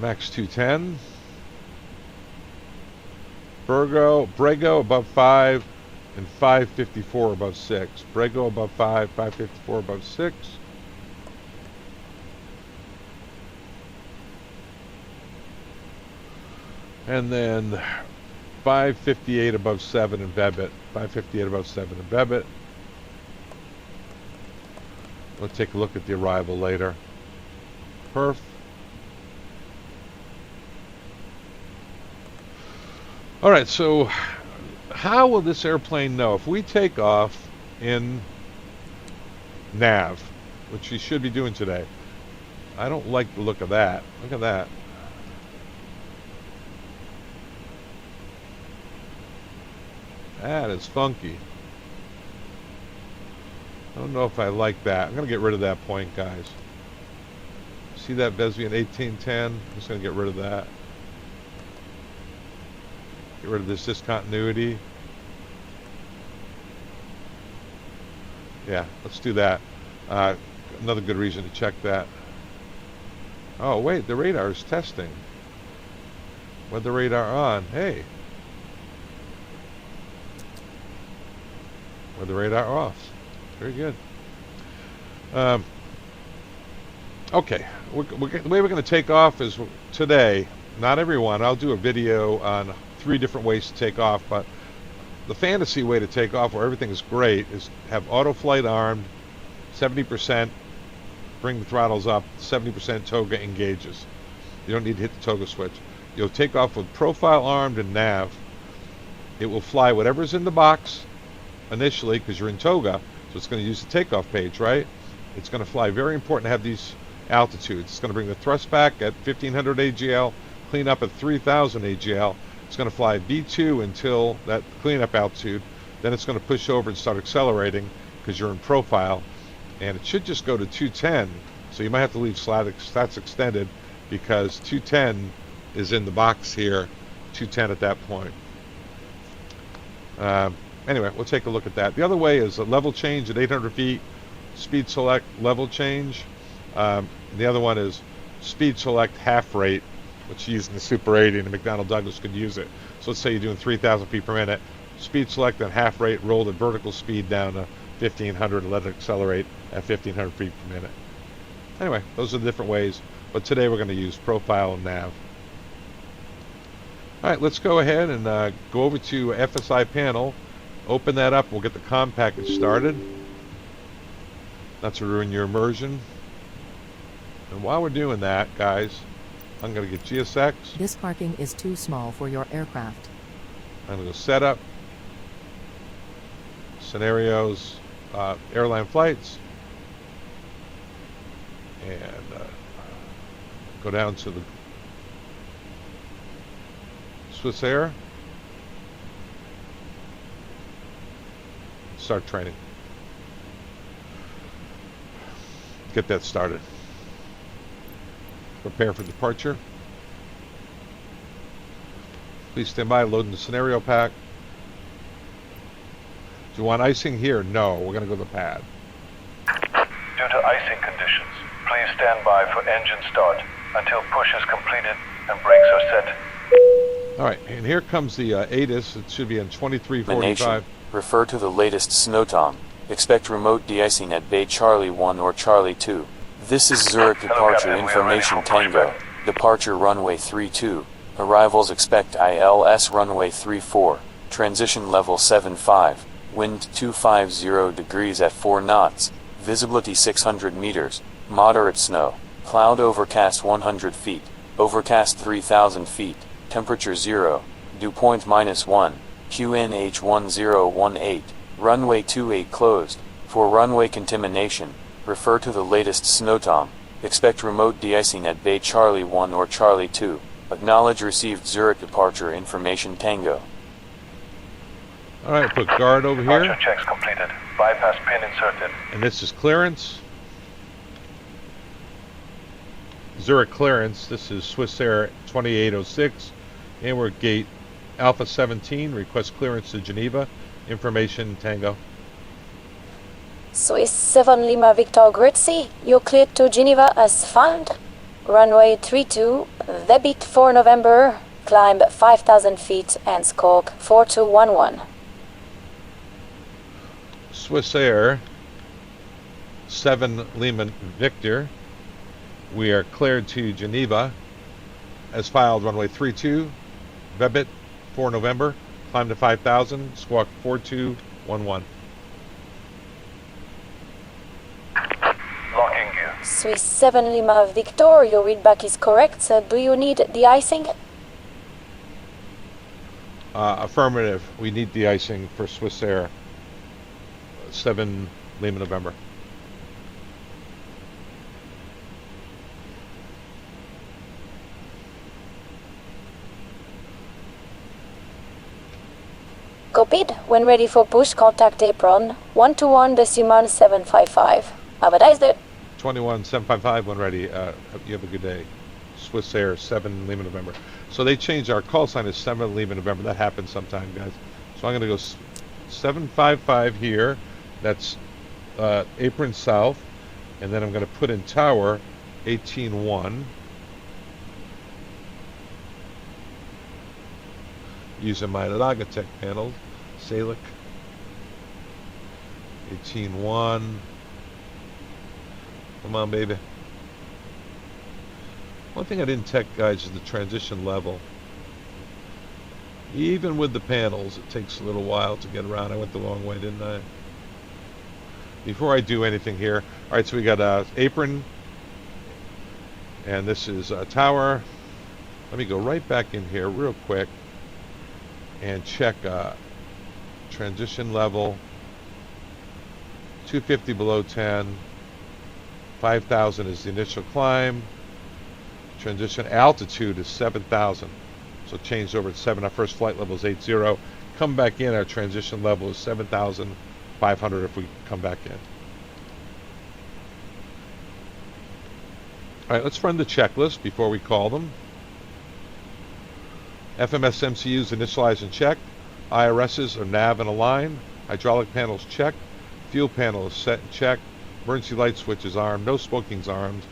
Max 210. Brego above 5 and 554 above 6. Brego above 5, 554 above 6. And then 558 above 7 in Bebit. 558 above 7 in Bebit. We'll take a look at the arrival later. Perf. Alright, so how will this airplane know? If we take off in nav, which we should be doing today. I don't like the look of that. Look at that. That is funky. I don't know if I like that. I'm going to get rid of that point, guys. See that Vesvian 1810? I'm just going to get rid of that. Get rid of this discontinuity. Yeah, let's do that. Another good reason to check that. Oh, wait, the radar is testing. With the radar on. Hey. With the radar off. Very good. Okay. The way we're going to take off is today. Not everyone. I'll do a video on 3 different ways to take off, but the fantasy way to take off, where everything is great, is have auto flight armed, 70%, bring the throttles up, 70% toga engages. You don't need to hit the toga switch. You'll take off with profile armed and nav. It will fly whatever's in the box initially, because you're in toga, so it's going to use the takeoff page, right? It's going to fly. Very important to have these altitudes. It's going to bring the thrust back at 1500 AGL, clean up at 3000 AGL. It's going to fly V2 until that cleanup altitude. Then it's going to push over and start accelerating because you're in profile. And it should just go to 210. So you might have to leave slats extended because 210 is in the box here. 210 at that point. Anyway, we'll take a look at that. The other way is a level change at 800 feet. Speed select level change. The other one is speed select half rate, which you use in the Super 80, and the McDonnell Douglas could use it. So let's say you're doing 3,000 feet per minute. Speed select and half rate, roll the vertical speed down to 1,500 and let it accelerate at 1,500 feet per minute. Anyway, those are the different ways. But today we're going to use profile and nav. All right, let's go ahead and go over to FSI panel. Open that up. We'll get the comm package started. Not to ruin your immersion. And while we're doing that, guys, I'm going to get GSX. This parking is too small for your aircraft. I'm going to go setup, scenarios, airline flights, and go down to the Swiss Air. Start training. Get that started. Prepare for departure. Please stand by, loading the scenario pack. Do you want icing here? No, we're going to go to the pad. Due to icing conditions, please stand by for engine start. until push is completed and brakes are set. All right, and here comes the ATIS. It should be in 2345. Refer to the latest SNOTOM. Expect remote de-icing at Bay Charlie 1 or Charlie 2. This is Zurich departure Captain, we are ready information for Tango. pushback. Departure runway 32. Arrivals expect ILS runway 34. Transition level 75. Wind 250 degrees at 4 knots. Visibility 600 meters. Moderate snow. Cloud overcast 100 feet. Overcast 3000 feet. Temperature 0. Dew point -1. QNH 1018. Runway 28 closed. For runway contamination, refer to the latest SNOTOM. Expect remote de-icing at Bay Charlie 1 or Charlie 2. Acknowledge received Zurich departure information Tango. All right, put guard over here. Departure checks completed. Bypass pin inserted. And this is clearance. Zurich clearance. This is Swiss Air 2806. And we're at gate Alpha 17. Request clearance to Geneva. Information Tango. Swiss 7 Lima Victor Grützi, you're cleared to Geneva as found. Runway 32, debit for November, climb 5,000 feet and squawk 4211. Swiss Air 7 Lima Victor. We are cleared to Geneva as filed. Runway 32, debit for November, climb to 5,000, squawk 4211. Locking gear. Swiss 7 Lima Victor, your readback is correct. So do you need de-icing? Affirmative. We need de-icing for Swiss Air 7 Lima November. Copied. When ready for push, contact apron 121.755. Have a nice day. 21755 when ready. You have a good day. Swiss Air 7 Lima November. So they changed our call sign to 7 Lima November. That happens sometime, guys. So I'm going to go 755 here. That's apron south. And then I'm going to put in tower 181. Using my Logitech panel. Salic. 181. Come on, baby. One thing I didn't check, guys, is the transition level. Even with the panels, it takes a little while to get around. I went the wrong way, didn't I? Before I do anything here, all right, so we got apron, and this is a tower. Let me go right back in here real quick and check transition level. 250 below 10. 5,000 is the initial climb. Transition altitude is 7,000. So changed over to 7. Our first flight level is 80. Come back in, our transition level is 7,500 if we come back in. Alright, let's run the checklist before we call them. FMS MCUs initialized and checked. IRSs are nav and align. Hydraulic panels checked. Fuel panel is set and checked. Emergency light switch is armed. No smoking's armed.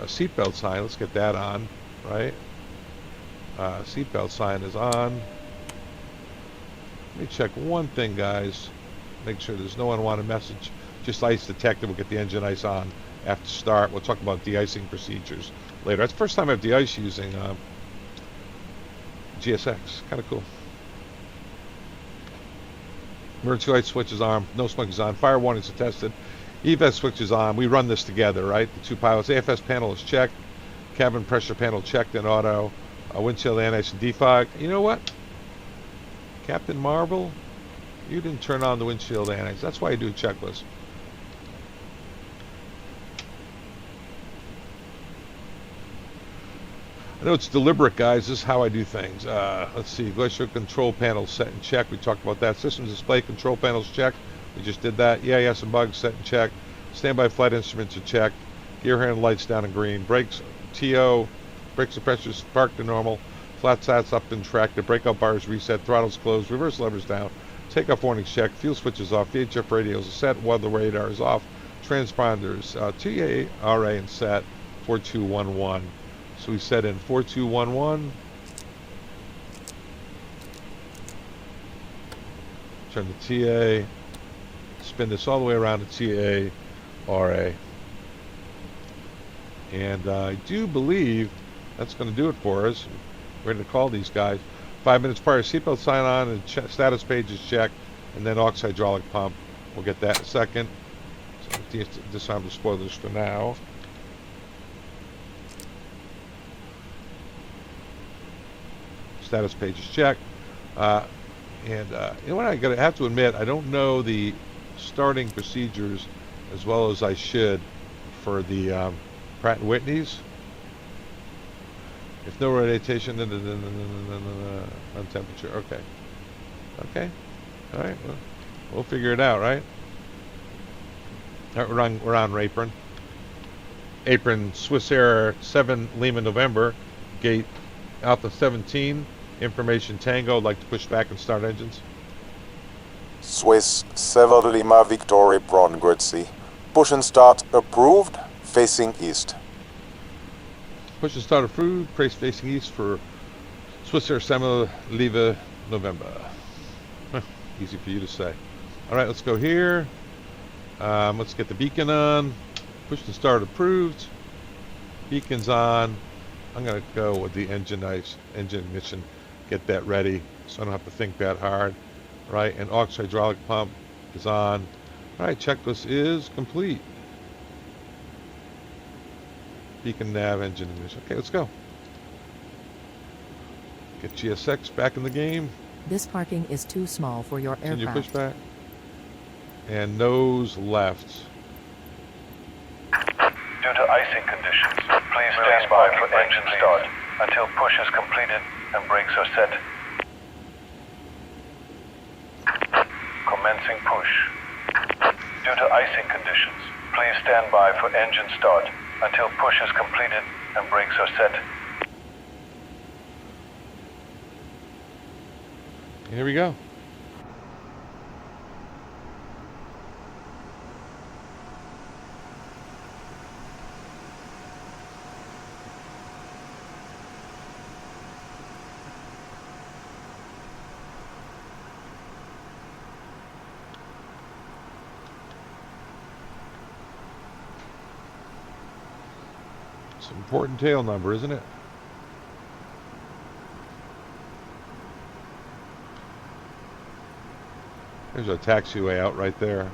Seatbelt sign, let's get that on, right? Seatbelt sign is on. Let me check one thing, guys. Make sure there's no unwanted message. Just ice detected. We'll get the engine ice on after start. We'll talk about de-icing procedures later. That's the first time I've de-iced using GSX. Kind of cool. Emergency light switch is on. No smoking is on. Fire warnings are tested. EVS switch is on. We run this together, right? The two pilots. AFS panel is checked. Cabin pressure panel checked in auto. Windshield anti-ice and defog. You know what? Captain Marvel, you didn't turn on the windshield anti-ice. That's why I do a checklist. I know it's deliberate, guys. This is how I do things. Let's see. Glacier control panel set and check. We talked about that. Systems display control panels checked. We just did that. EIS and bugs set and checked. Standby flight instruments are checked. Gear handle lights down in green. Brakes, TO, brake suppressors parked to normal. Flat sats up and tracked. The breakout bars reset. Throttles closed. Reverse levers down. Takeoff warnings checked. Fuel switches off. VHF radios are set. Weather radar is off. Transponders TARA and set. 4211. So we set in 4211. Turn the TA. Spin this all the way around to TA, RA. And I do believe that's going to do it for us. We're going to call these guys. 5 minutes prior, seatbelt sign on and status page is checked. And then aux hydraulic pump. We'll get that in a second. So disarm the spoilers for now. Status page is checked. You know what, I have to admit, I don't know the starting procedures as well as I should for the Pratt & Whitneys. If no rotation, on temperature. Okay. Okay. All right. Well, we'll figure it out, right? All right, we're on apron. Apron Swiss Air 7 Lima November. Gate Alpha 17. Information Tango. I'd like to push back and start engines. Swiss 7 Lima Victor Apron Grazie. Push and start approved. Facing east. Push and start approved. Praise facing east for Swiss Air 7 Lima November. Easy for you to say. All right, let's go here. Let's get the beacon on. Push and start approved. Beacon's on. I'm going to go with the engine ignition. Get that ready so I don't have to think that hard. Right, and aux hydraulic pump is on. All right, checklist is complete. Beacon nav engine ignition. Okay, let's go. Get GSX back in the game. This parking is too small for your Continue aircraft. pushback. And nose left. Due to icing conditions, please stand by for engine start until push is completed and brakes are set. Commencing push. Due to icing conditions, please stand by for engine start until push is completed and brakes are set. Here we go. It's an important tail number, isn't it? There's our taxiway out right there.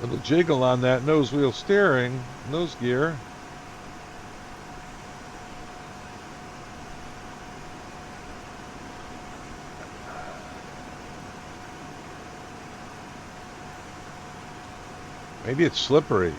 Little jiggle on that nose wheel steering, nose gear. Maybe it's slippery.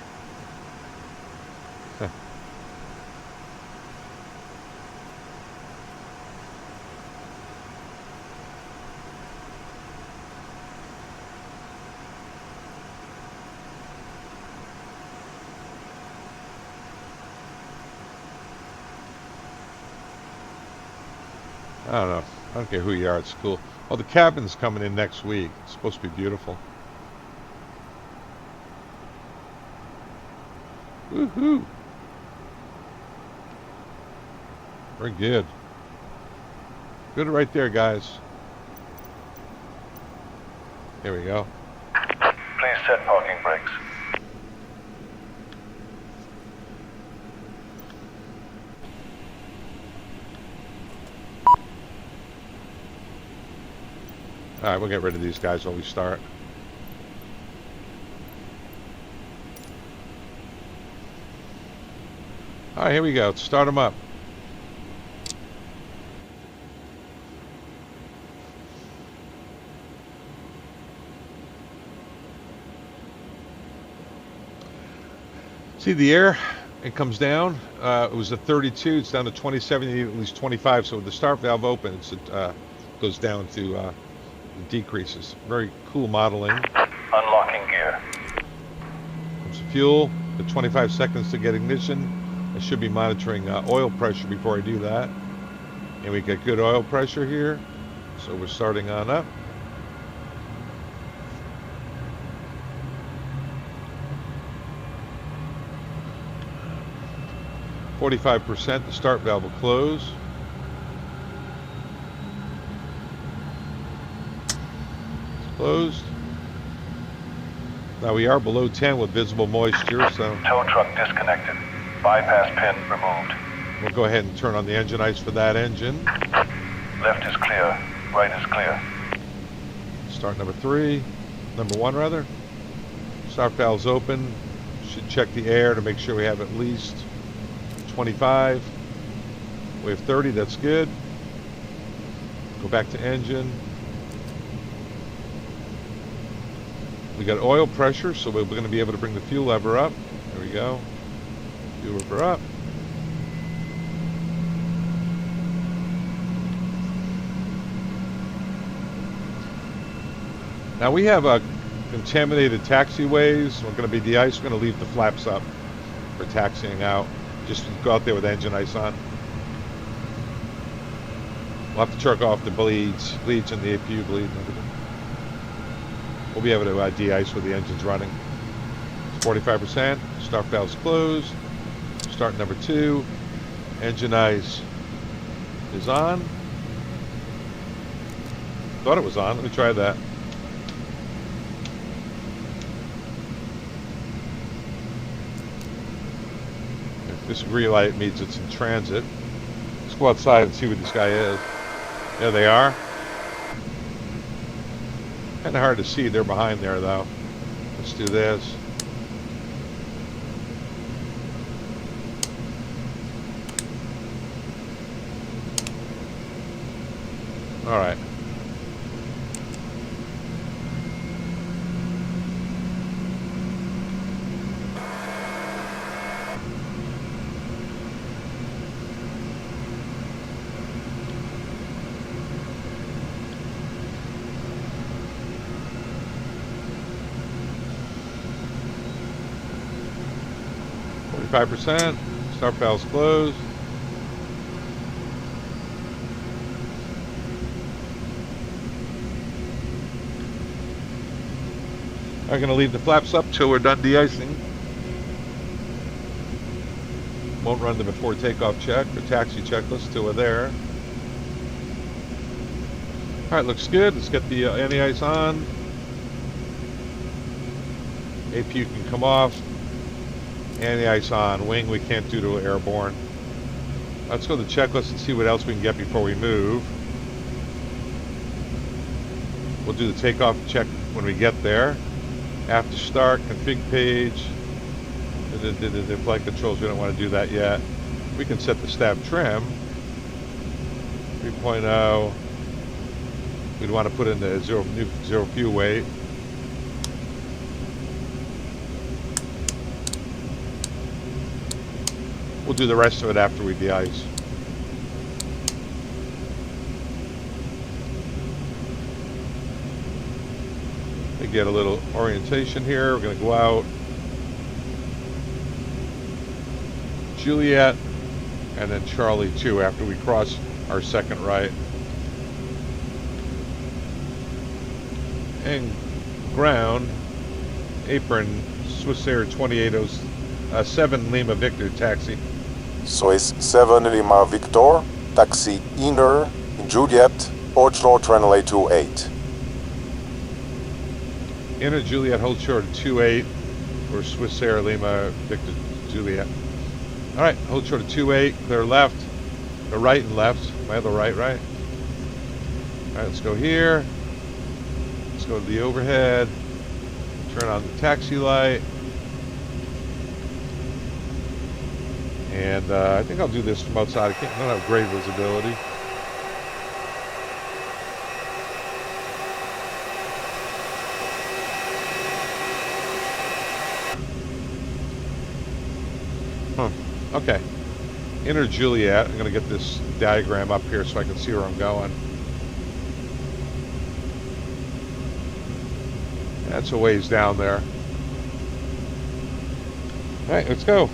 I don't know. I don't care who you are. It's cool. Oh, the cabin's coming in next week. It's supposed to be beautiful. Woohoo! Very good. Good right there, guys. There we go. Please set parking brakes. Alright, we'll get rid of these guys while we start. Alright, here we go. Let's start them up. See the air? It comes down. It was a 32. It's down to 27. You need at least 25. So with the start valve open, it goes down to it decreases. Very cool modeling. Unlocking gear. Comes the fuel. The 25 seconds to get ignition. I should be monitoring oil pressure before I do that. And we get good oil pressure here. So we're starting on up. %. The start valve will close. It's closed. Now we are below 10 with visible moisture, so Tow truck disconnected. Bypass pin removed. we'll go ahead and turn on the engine ice for that engine. Left is clear. Right is clear. Start number 1 rather. Start valves open. Should check the air to make sure we have at least 25. We have 30, that's good. Go back to engine. We got oil pressure, so we're going to be able to bring the fuel lever up. There we go. Fuel lever up. Now we have contaminated taxiways. We're going to be de-iced. We're going to leave the flaps up for taxiing out. Just go out there with engine ice on. We'll have to jerk off the bleeds and the APU bleed and everything. We'll be able to de-ice with the engines running. It's 45%. Start valves closed. Start number 2. Engine ice is on. Thought it was on. Let me try that. If this green light means it's in transit. Let's go outside and see what this guy is. There they are. Kind of hard to see. They're behind there, though. Let's do this. All right. %. Start valves closed. I'm going to leave the flaps up till we're done de-icing. Won't run the before takeoff check or taxi checklist till we're there. All right, looks good. Let's get the anti-ice on. APU can come off. Anti-ice on. Wing we can't do to airborne. Let's go to the checklist and see what else we can get before we move. We'll do the takeoff check when we get there. After start, config page. The flight controls, we don't want to do that yet. We can set the stab trim. 3.0. We'd want to put in the zero fuel weight. We'll do the rest of it after we de-ice. We get a little orientation here. We're going to go out. Juliet, and then Charlie 2 after we cross our second right. And ground, apron, Swissair 2807 Lima Victor taxi. Swiss 7 Lima Victor, taxi inner, Juliet, Original Runway 28. Inner Juliet, hold short of 28 for Swissair Lima Victor Juliet. All right, hold short of 28, clear left, the right and left. My other right. All right, let's go here. Let's go to the overhead. Turn on the taxi light. And I think I'll do this from outside. I don't have great visibility. Okay. Inner Juliet. I'm going to get this diagram up here so I can see where I'm going. That's a ways down there. All right, let's go.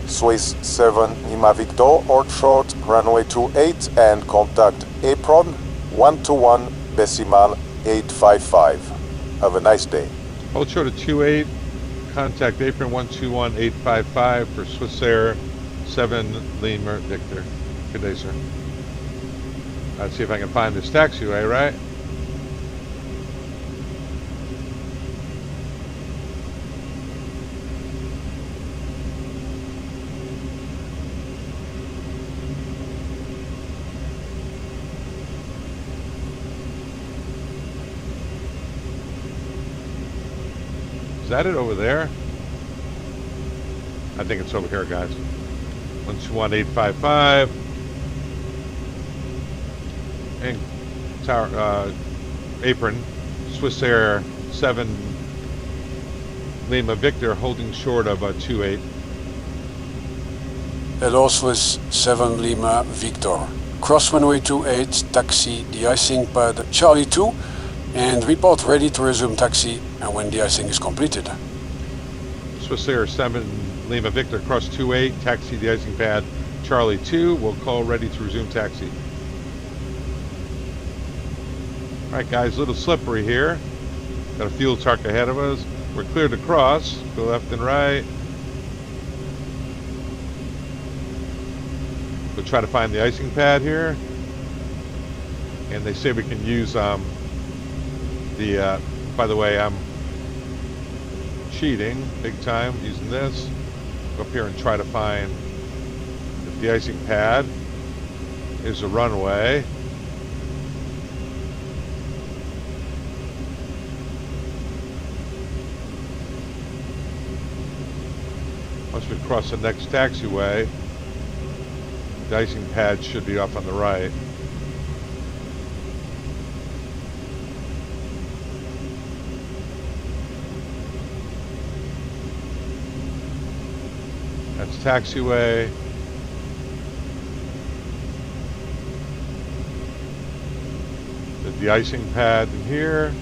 Swiss 7 Lima Victor, hold short, runway 28 and contact apron 121 decimal 855. Have a nice day. Hold short at 28, contact apron 121-855 for Swiss Air 7 Lima Victor. Good day, sir. Let's see if I can find this taxiway, right? Is that it over there? I think it's over here, guys. 121-855. And tower, apron, Swiss Air 7 Lima Victor, holding short of 28. Hello, Swiss 7 Lima Victor. Cross runway 28, taxi de-icing pad Charlie 2, and report ready to resume taxi when de-icing is completed. Swiss Air 7 Lima Victor, cross 28, taxi de-icing pad Charlie 2. We'll call ready to resume taxi. Alright guys, a little slippery here. Got a fuel truck ahead of us. We're clear to cross. Go left and right. We'll try to find the icing pad here. And they say we can use by the way, I'm cheating big time using this. Go up here and try to find the de-icing pad. Is a runway. Once we cross the next taxiway, the icing pad should be off on the right. That's taxiway. The de-icing pad in here.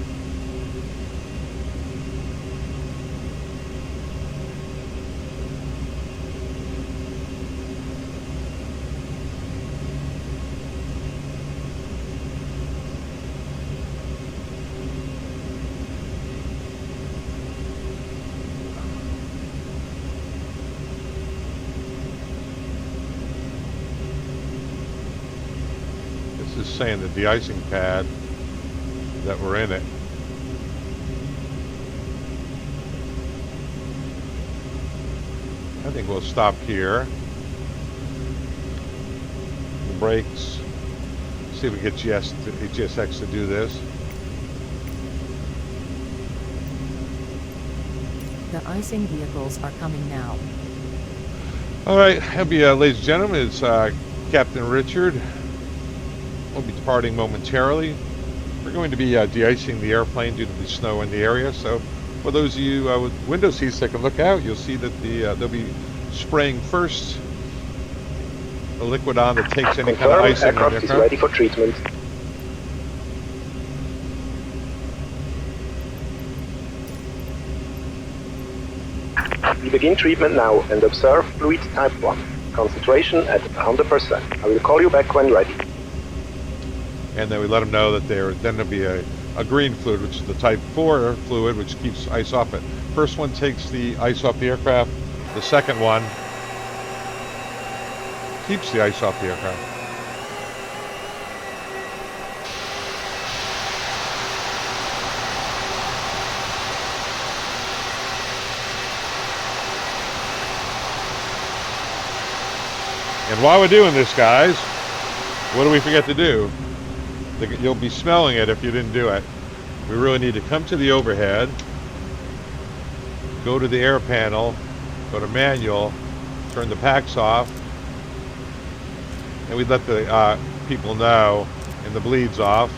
This is saying the de-icing pad that we're in it. I think we'll stop here. The brakes. See if we get GSX to do this. The icing vehicles are coming now. All right, happy ladies and gentlemen, it's Captain Richard. We'll be departing momentarily. We're going to be de-icing the airplane due to the snow in the area. So for those of you with window seats that can look out, you'll see that they'll be spraying first a liquid on that takes any kind of ice in the aircraft. Is ready for treatment. We begin treatment now and observe fluid type 1. Concentration at 100%. I will call you back when ready. And then we let them know that then there'll be a green fluid, which is the type 4 fluid, which keeps ice off it. First one takes the ice off the aircraft. The second one keeps the ice off the aircraft. And while we're doing this, guys, what do we forget to do? You'll be smelling it if you didn't do it. We really need to come to the overhead, go to the air panel, go to manual, turn the packs off, and we let the people know, and the bleed's off.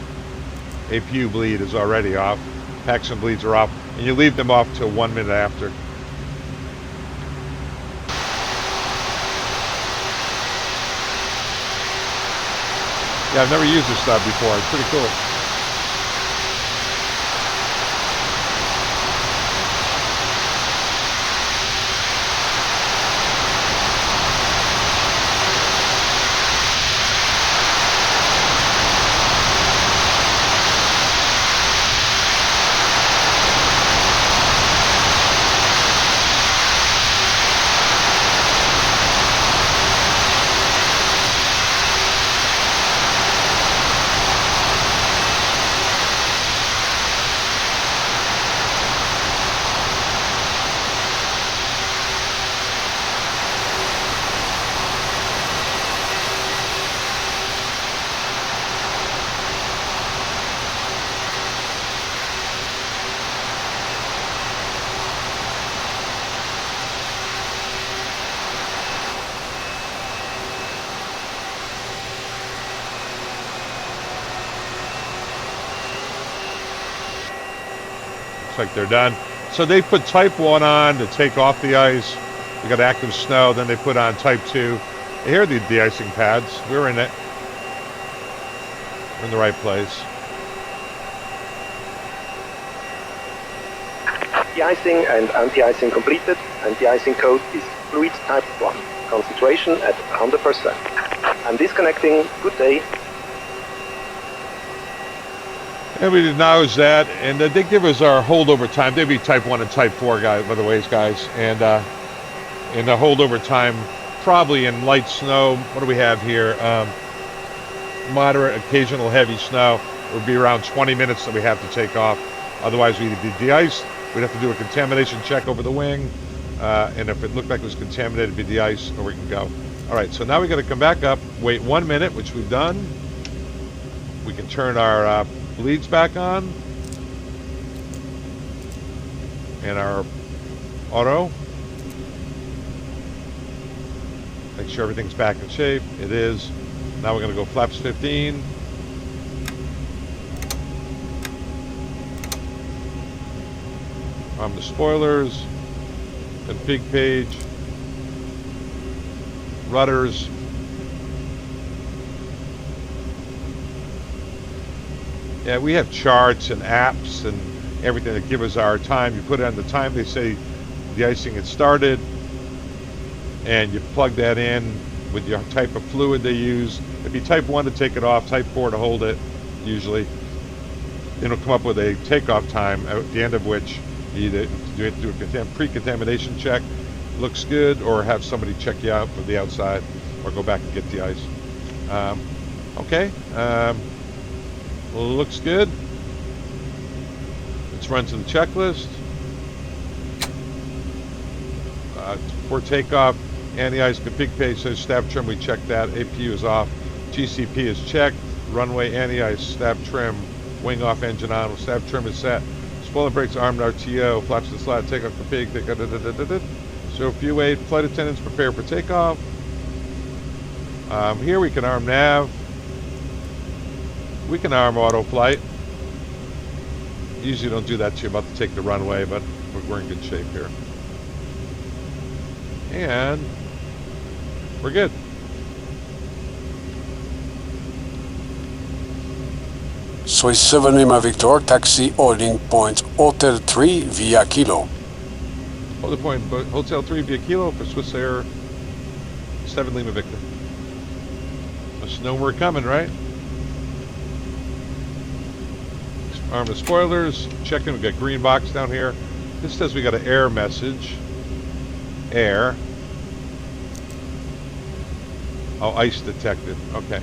APU bleed is already off. Packs and bleeds are off, and you leave them off till 1 minute after. Yeah, I've never used this stuff before. It's pretty cool. Like they're done. So they put type 1 on to take off the ice. We got active snow. Then they put on type 2. Here are the de-icing pads. We're in it. We're in the right place. De-icing and anti-icing completed, and de-icing code is fluid type 1. Concentration at 100%. I'm disconnecting. Good day. And we acknowledge that, and they give us our holdover time. They'd be type 1 and type 4 guys, by the way, guys. And in the holdover time, probably in light snow, what do we have here? Moderate, occasional heavy snow would be around 20 minutes that we have to take off. Otherwise, we'd be de-iced. We'd have to do a contamination check over the wing. And if it looked like it was contaminated, it'd be de-iced, or we can go. All right, so now we got to come back up, wait 1 minute, which we've done. We can turn our bleeds back on, and our auto. Make sure everything's back in shape. It is. Now we're going to go flaps 15. On the spoilers, config page, rudders. Yeah, we have charts and apps and everything that give us our time. You put it on the time they say the icing had started, and you plug that in with your type of fluid they use. It'd be type 1 to take it off, type 4 to hold it, usually. It'll come up with a takeoff time, at the end of which you either have to do a pre-contamination check, looks good, or have somebody check you out from the outside, or go back and get the ice. Okay. Well, it looks good. Let's run to the checklist. For takeoff, anti-ice config page says stab trim. We checked that. APU is off. GCP is checked. Runway anti-ice, stab trim, wing off, engine on. Stab trim is set. Spoiler brakes armed, RTO, flaps and slide, takeoff config. So if you wait, flight attendants prepare for takeoff. Here we can arm nav. We can arm auto flight. Usually don't do that till you're about to take the runway, but we're in good shape here. And we're good. Swiss 7 Lima Victor, taxi holding point Hotel 3 via Kilo. Hold the point, Hotel 3 via Kilo for Swiss Air 7 Lima Victor. Must know we're coming, right? Arm the spoilers, checking, we got green box down here. This says we got an air message. Air. Oh, ice detected, okay.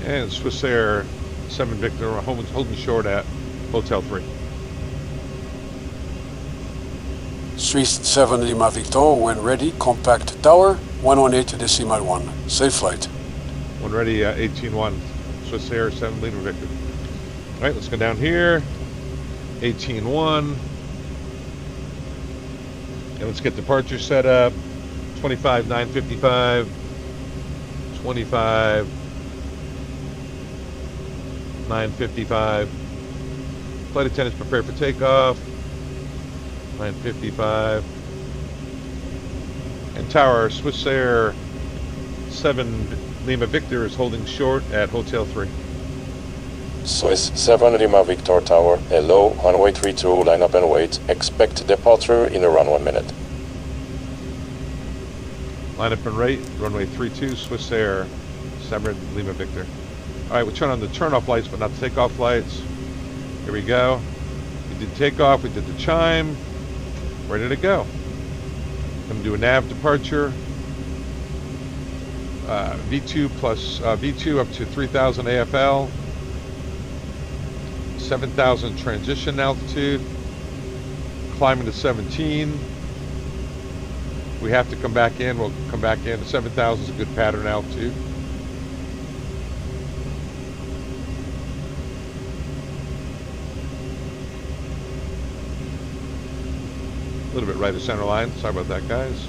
And Swiss Air 7 Victor, holding short at Hotel 3. 37 Lima Victor, when ready, contact tower 118.1. Safe flight. When ready, 18-1, Swiss Air, 7 Lima Victor. All right, let's go down here. 18-1. And let's get departure set up. 25-955. 25-955. Flight attendants prepare for takeoff. 955. And tower, Swiss Air 7 Lima Victor is holding short at Hotel 3. Swiss 7 Lima Victor Tower, hello, runway 32, line up and wait. Expect departure in around 1 minute. Line up and rate, runway 32, Swiss Air 7 Lima Victor. All right, we'll turn on the turn-off lights, but not the takeoff lights. Here we go. We did takeoff, we did the chime. Ready to go. Going to do a nav departure. V2 plus V2 up to 3,000 AFL. 7,000 transition altitude. Climbing to 17. We have to come back in. We'll come back in. 7,000 is a good pattern altitude. A little bit right of center line. Sorry about that, guys.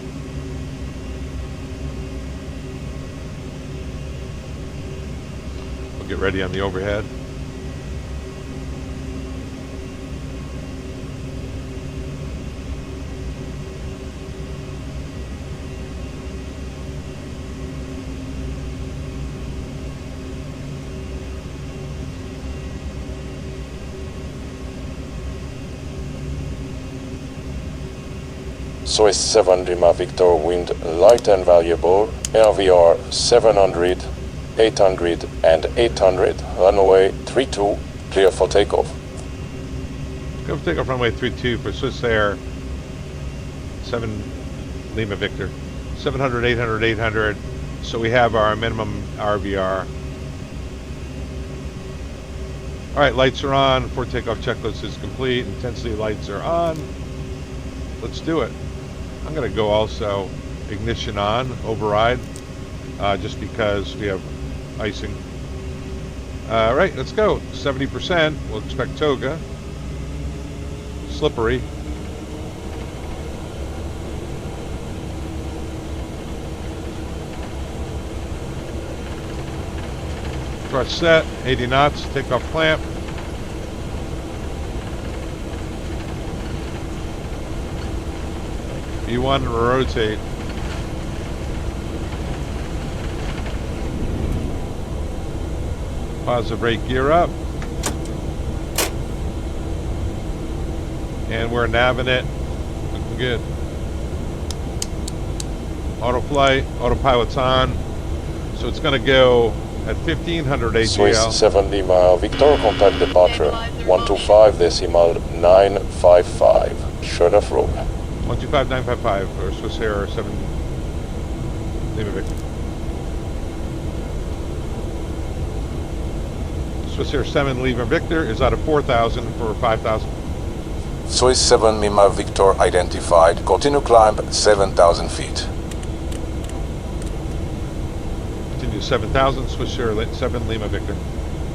We'll get ready on the overhead. Swiss 7 Lima Victor, wind light and variable, RVR 700, 800 and 800, runway 32, clear for takeoff. Go for takeoff runway 32 for Swiss Air 7 Lima Victor. 700, 800, 800. So we have our minimum RVR. All right, lights are on. Before takeoff checklist is complete. Intensity lights are on. Let's do it. I'm going to go also ignition on, override, just because we have icing. All right, let's go. 70%. We'll expect toga. Slippery. Thrust set, 80 knots, takeoff clamp. V1 rotate. Positive rate gear up. And we're navving it. Looking good. Auto flight, autopilot's on. So it's going to go at 1500 AGL. Swiss 7 Lima Victor, contact departure 125.955. Shut off roll. 125.955 or Swiss Air 7 Lima Victor. Swiss Air 7 Lima Victor is out of 4,000 for 5,000. Swiss 7 Lima Victor identified. Continue climb 7,000 feet. Continue 7,000, Swiss Air 7 Lima Victor.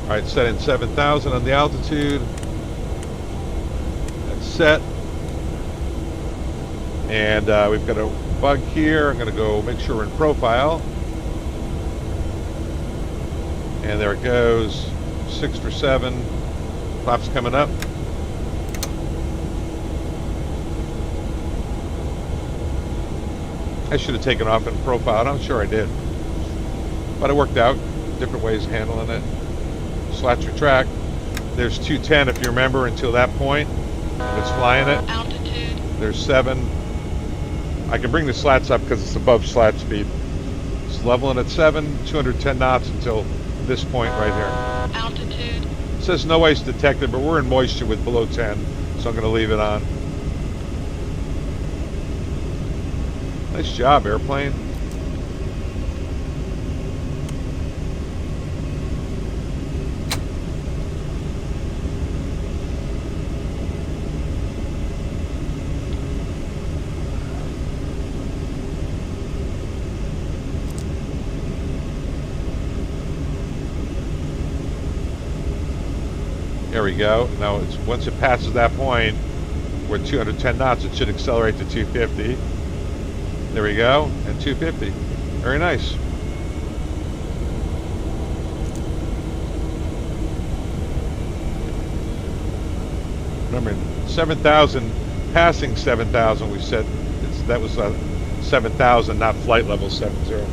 All right, set in 7,000 on the altitude. That's set. And we've got a bug here. I'm going to go make sure we're in profile. And there it goes. 6 for 7. Flaps coming up. I should have taken off in profile. I'm sure I did. But it worked out. Different ways of handling it. Slats your track. There's 210 if you remember until that point. It's flying it. Altitude. There's 7. I can bring the slats up because it's above slat speed. It's leveling at 7, 210 knots until this point right here. Altitude. It says no ice detected, but we're in moisture with below 10, so I'm going to leave it on. Nice job, airplane. There we go. Now, once it passes that point, we're 210 knots. It should accelerate to 250. There we go, and 250. Very nice. Remember, 7,000, passing 7,000, we said that was 7,000, not flight level 70.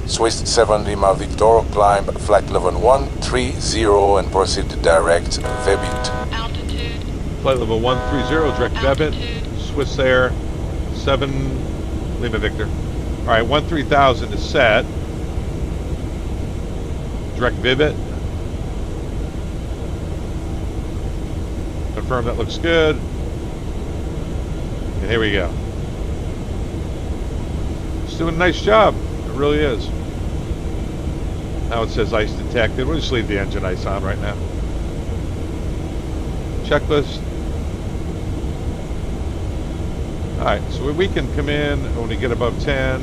Swiss 7 Lima Victor, climb flight level 130 and proceed direct Vebit. Altitude. Flight level 130, direct Vebit, Swiss Air 7 Lima Victor. Alright, 13,000 is set. Direct Vebit. Confirm that looks good. And here we go. It's doing a nice job. It really is. Now it says ice detected. We'll just leave the engine ice on right now. Checklist. Alright, so we can come in when we get above 10.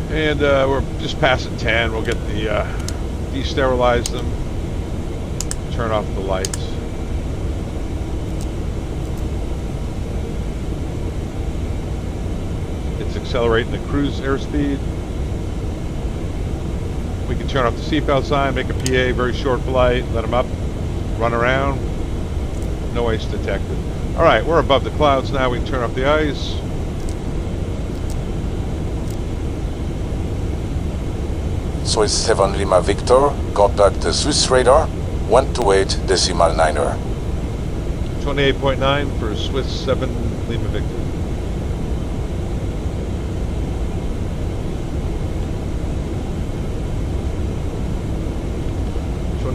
And we're just passing 10. We'll get the desterilize them. Turn off the lights. Accelerating the cruise airspeed. We can turn off the seatbelt sign, make a PA, very short flight, let them up, run around. No ice detected. Alright, we're above the clouds now. We can turn off the ice. Swiss 7 Lima Victor, contact the Swiss radar 128.9er. 28.9 for Swiss 7 Lima Victor.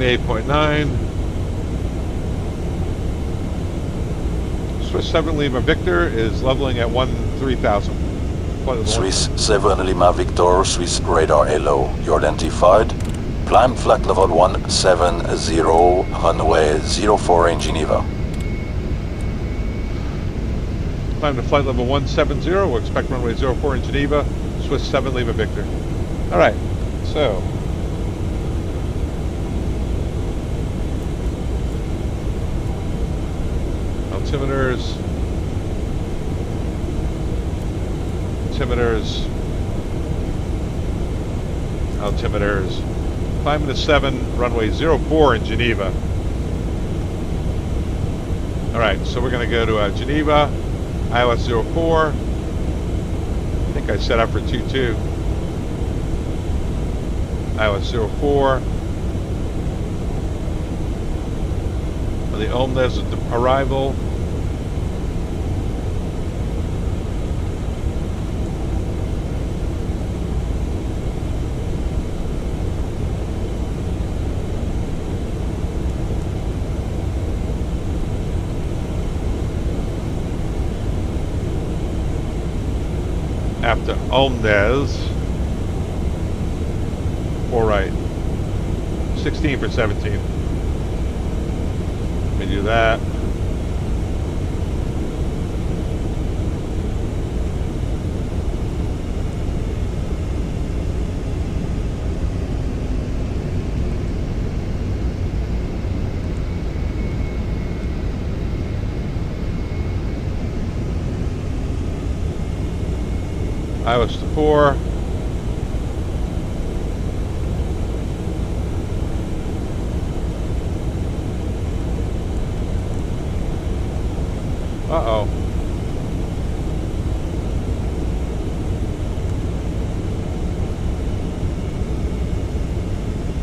.9. Swiss 7 Lima Victor is leveling at 13,000. Swiss 7 Lima Victor, Swiss radar hello. You identified. Climb flight level 170, runway 04 in Geneva. Climb to flight level 170. We'll expect runway 04 in Geneva. Swiss 7 Lima Victor. Alright, so altimeters, climbing to 7, runway 04 in Geneva. Alright, so we're going to go to Geneva, ILS 04. I think I set up for 22. ILS 04. The Omnes arrival. After Omnes, 4 right, 16 for 17. Let me do that. ILS to 4. Uh-oh.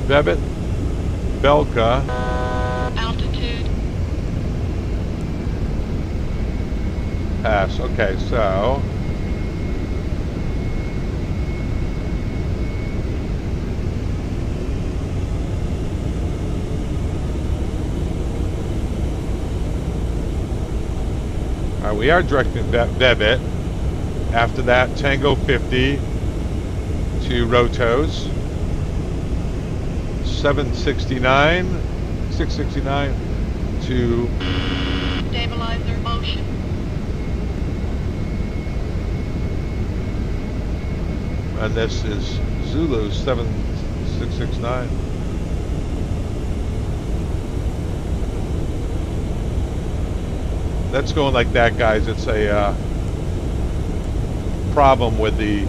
Vebit, Belka. Altitude. Pass. Okay, so Alright, we are directing Bebit. After that, Tango 50 to Rotos. 669 to Stabilizer motion. and this is Zulu 7669. That's going like that, guys. It's a problem with the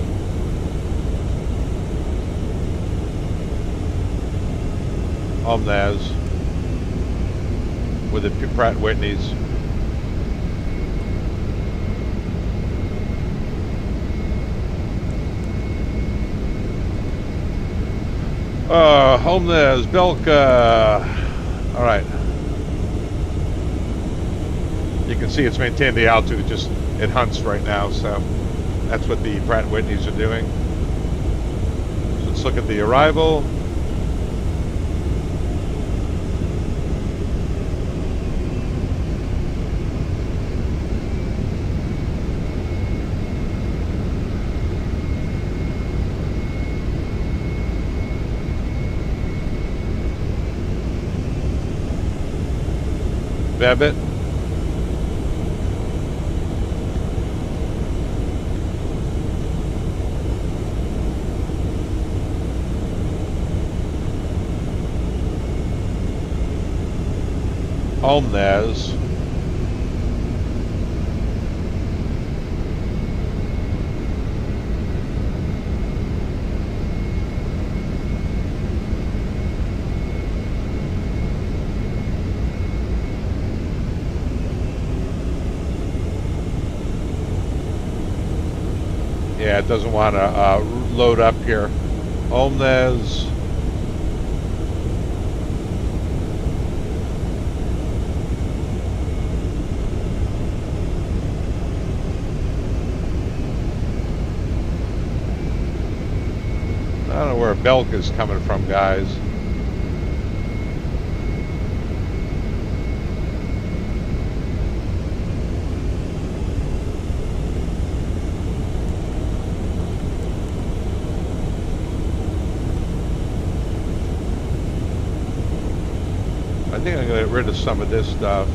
Omnaz with the Pratt Whitneys. Omnaz, Belka. All right. You can see it's maintained the altitude. It hunts right now, so that's what the Pratt Whitneys are doing. So let's look at the arrival. Babbitt. Omnaz. Yeah, it doesn't want to load up here. Omnaz. I don't know where Belk is coming from, guys. I think I'm going to get rid of some of this stuff.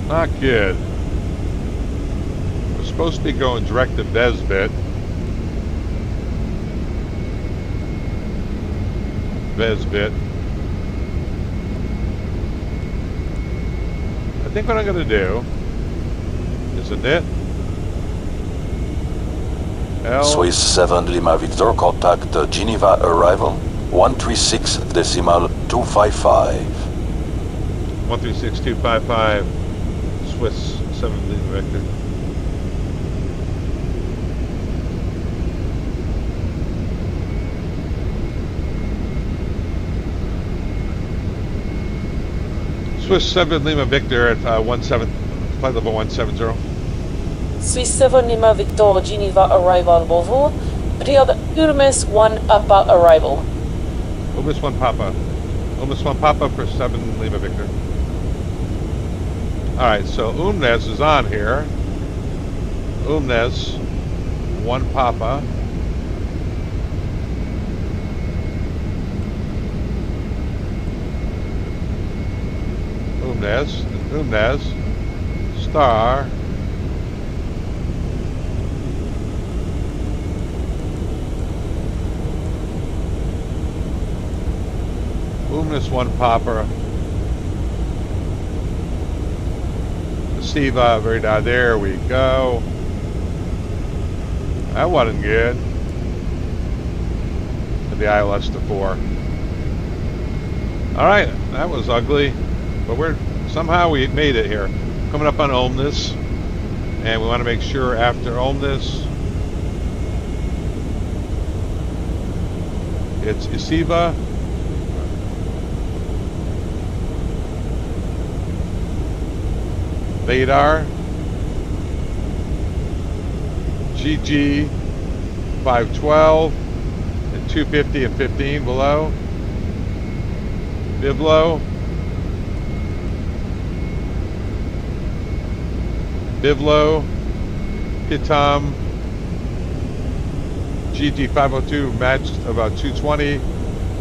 Not good. We're supposed to be going direct to Vesbit. I think what I'm going to do is a knit. Swiss 7 Lima Victor, contact Geneva arrival 136.255. 136.255. Swiss 7 Lima Victor. Swiss 7 Lima Victor at flight level 170. Swiss 7 Lima Victor Geneva arrival, bonjour. Period Urmes 1 Papa arrival. Urmes 1 Papa. Urmes 1 Papa for 7 Lima Victor. Alright, so Umnes is on here. Umnes 1 Papa. Umnes, star. Umnes 1 Papa. Siva, very down. There we go. That wasn't good. And the ILS to 4. Alright, that was ugly. But we're somehow we made it here. Coming up on Omnis, and we want to make sure after Omnis, it's Isiva, Vadar, GG, 512, and 250 and 15 below, Biblo, Pitom, GG 502 matched about 220,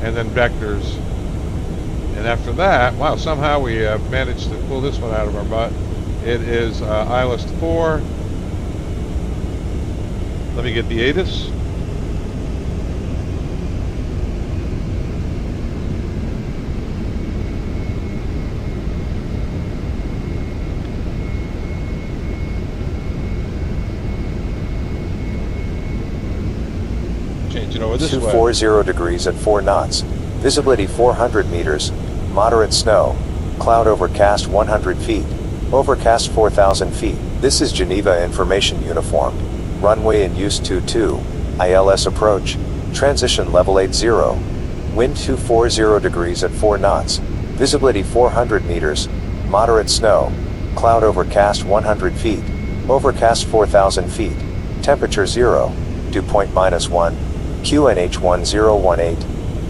and then vectors. And after that, wow, somehow we managed to pull this one out of our butt. It is ILS 4. Let me get the ATIS. Change it over this way. 240 degrees at 4 knots. Visibility 400 meters. Moderate snow. Cloud overcast 100 feet. Overcast 4,000 feet. This is Geneva Information Uniform. Runway in use 22. ILS approach. Transition level 80. Wind 240 degrees at 4 knots. Visibility 400 meters. Moderate snow. Cloud overcast 100 feet. Overcast 4,000 feet. Temperature 0. Dew point -1. QNH 1018.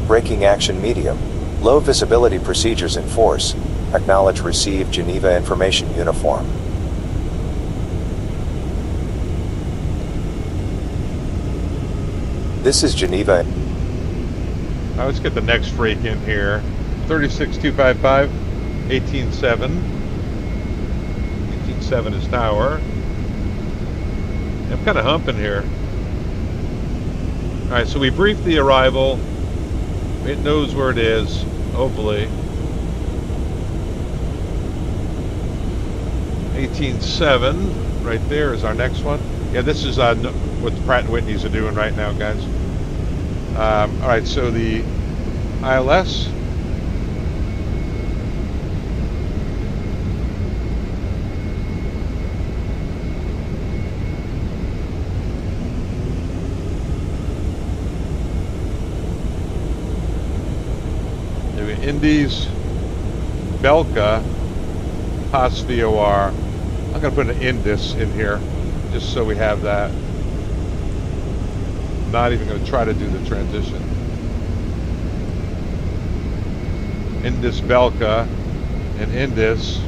Braking action medium. Low visibility procedures in force. Acknowledge received Geneva Information Uniform. This is Geneva. Now let's get the next freak in here. 36255, 187. 187 is tower. I'm kind of humping here. Alright, so we briefed the arrival. It knows where it is, hopefully. 187, right there is our next one. Yeah, this is what the Pratt & Whitneys are doing right now, guys. Alright, so the ILS. Indies, Belka, Haas VOR. I'm going to put an Indus in here just so we have that. I'm not even going to try to do the transition. Indus Belka, and Indus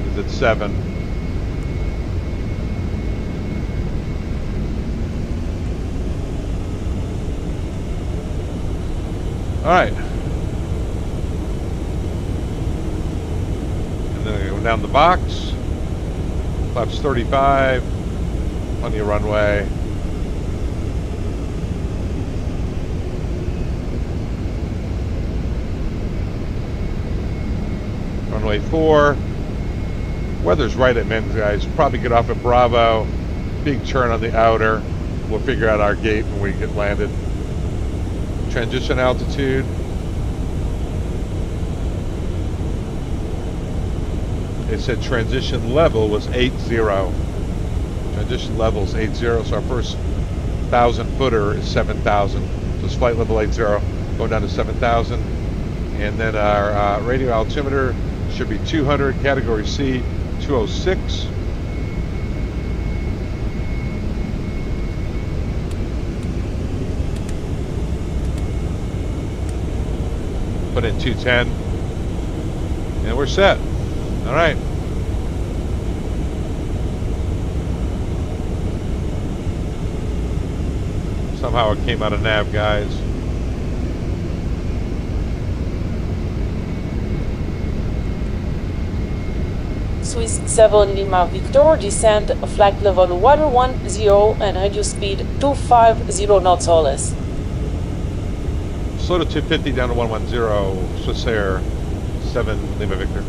is at 7. All right. Down the box, flaps 35, plenty of runway. Runway 4. Weather's right at Men's, guys. Probably get off at Bravo. Big churn on the outer. We'll figure out our gate when we get landed. Transition altitude. It said transition level was 80. Transition level is 80, so our first 1,000 footer is 7,000. So it's flight level 80, going down to 7,000. And then our radio altimeter should be 200, category C, 206. Put in 210. And we're set. All right. Somehow it came out of nav, guys. Swiss 7 Lima Victor, descend flight level 110 and radio speed 250 knots or less. Slow to 250 down to 110, Swiss Air 7 Lima Victor.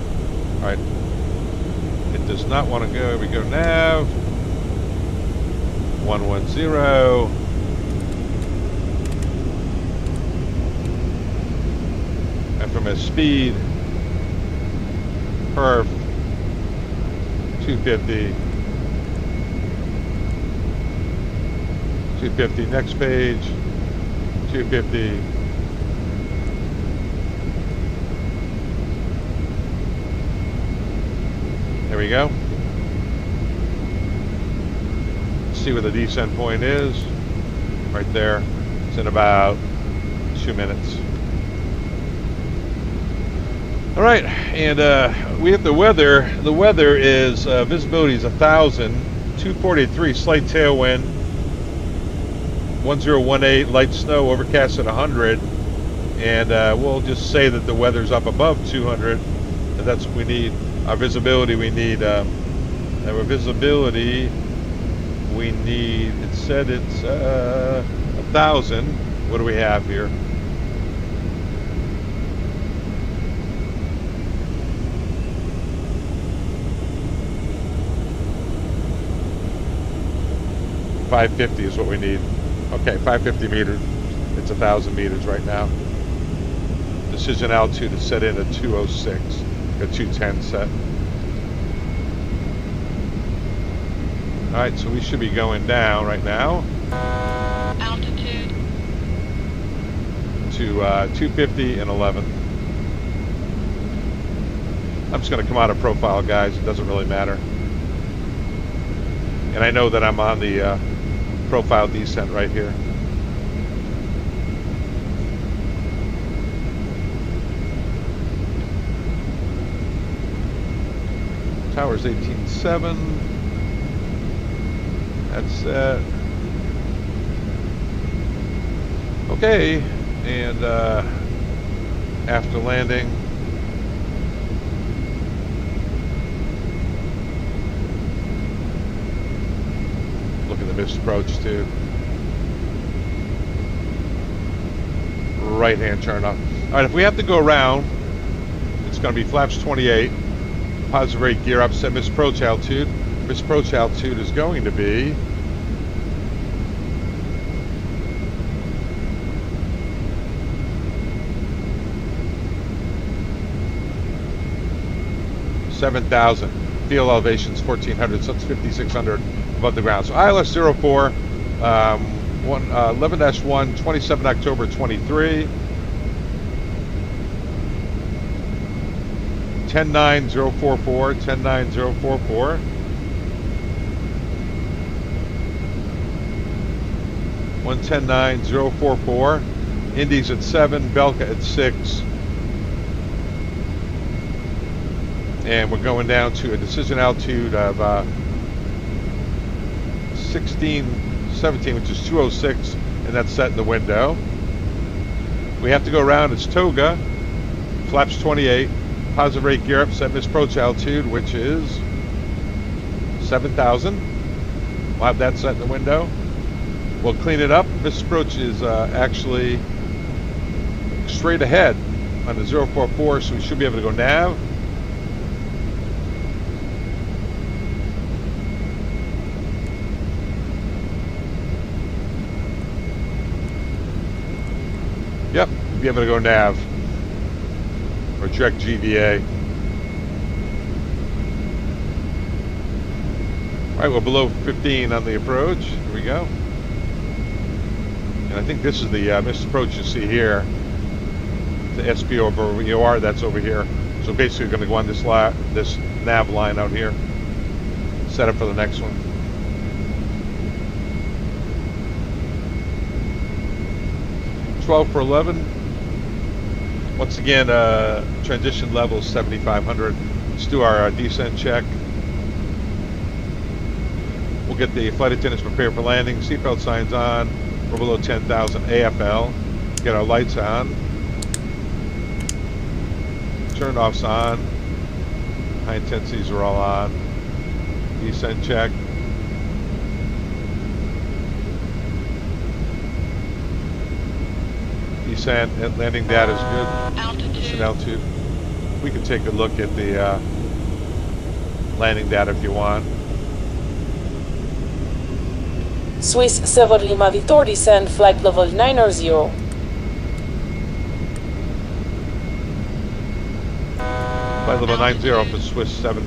All right. It does not want to go. Here we go. Nav 110. FMS speed Perf. 250. 250. Next page. 250. There we go. See where the descent point is. Right there. It's in about 2 minutes. All right, and we have the weather. The weather is visibility is 1,000, 243, slight tailwind, 1018, light snow, overcast at 100, and we'll just say that the weather's up above 200, and that's what we need. Our visibility, we need. Our visibility, we need. It said it's 1,000. What do we have here? .550 is what we need. Okay, 550 meters. It's 1,000 meters right now. Decision altitude is set in at 206. Got 210 set. All right, so we should be going down right now. Altitude. To 250 and 11. I'm just going to come out of profile, guys. It doesn't really matter. And I know that I'm on the profile descent right here. Tower's 18.7. That's okay. And after landing, look at the missed approach too. Right hand turn off. All right, if we have to go around, it's going to be flaps 28. Positive rate gear up, set missed approach altitude. Missed approach altitude is going to be 7,000. Field elevation is 1,400, so it's 5,600 above the ground. So ILS 04, 11-1, 27 October 23. 109044, 109044. One 109044. Indy's at 7, Belka at 6. And we're going down to a decision altitude of 1617, which is 206, and that's set in the window. We have to go around. It's Toga, flaps 28. Positive rate gear up, set missed approach altitude, which is 7,000. We'll have that set in the window. We'll clean it up. Missed approach is actually straight ahead on the 044, so we should be able to go nav. Yep, we'll be able to go nav. Or direct GVA. All right, we're below 15 on the approach. Here we go. And I think this is the missed approach you see here. The SP over EOR, that's over here. So basically we're going to go on this nav line out here. Set up for the next one. $12 for 11. Once again, transition level 7,500. Let's do our descent check. We'll get the flight attendants prepared for landing. Seatbelt signs on. We're below 10,000 AFL. Get our lights on. Turn offs on. High intensities are all on. Descent check. Descent and landing data is good. Altitude. Altitude. We can take a look at the landing data if you want. Swiss 7 Lima Victor descend flight level 900. Flight level 90 for Swiss 7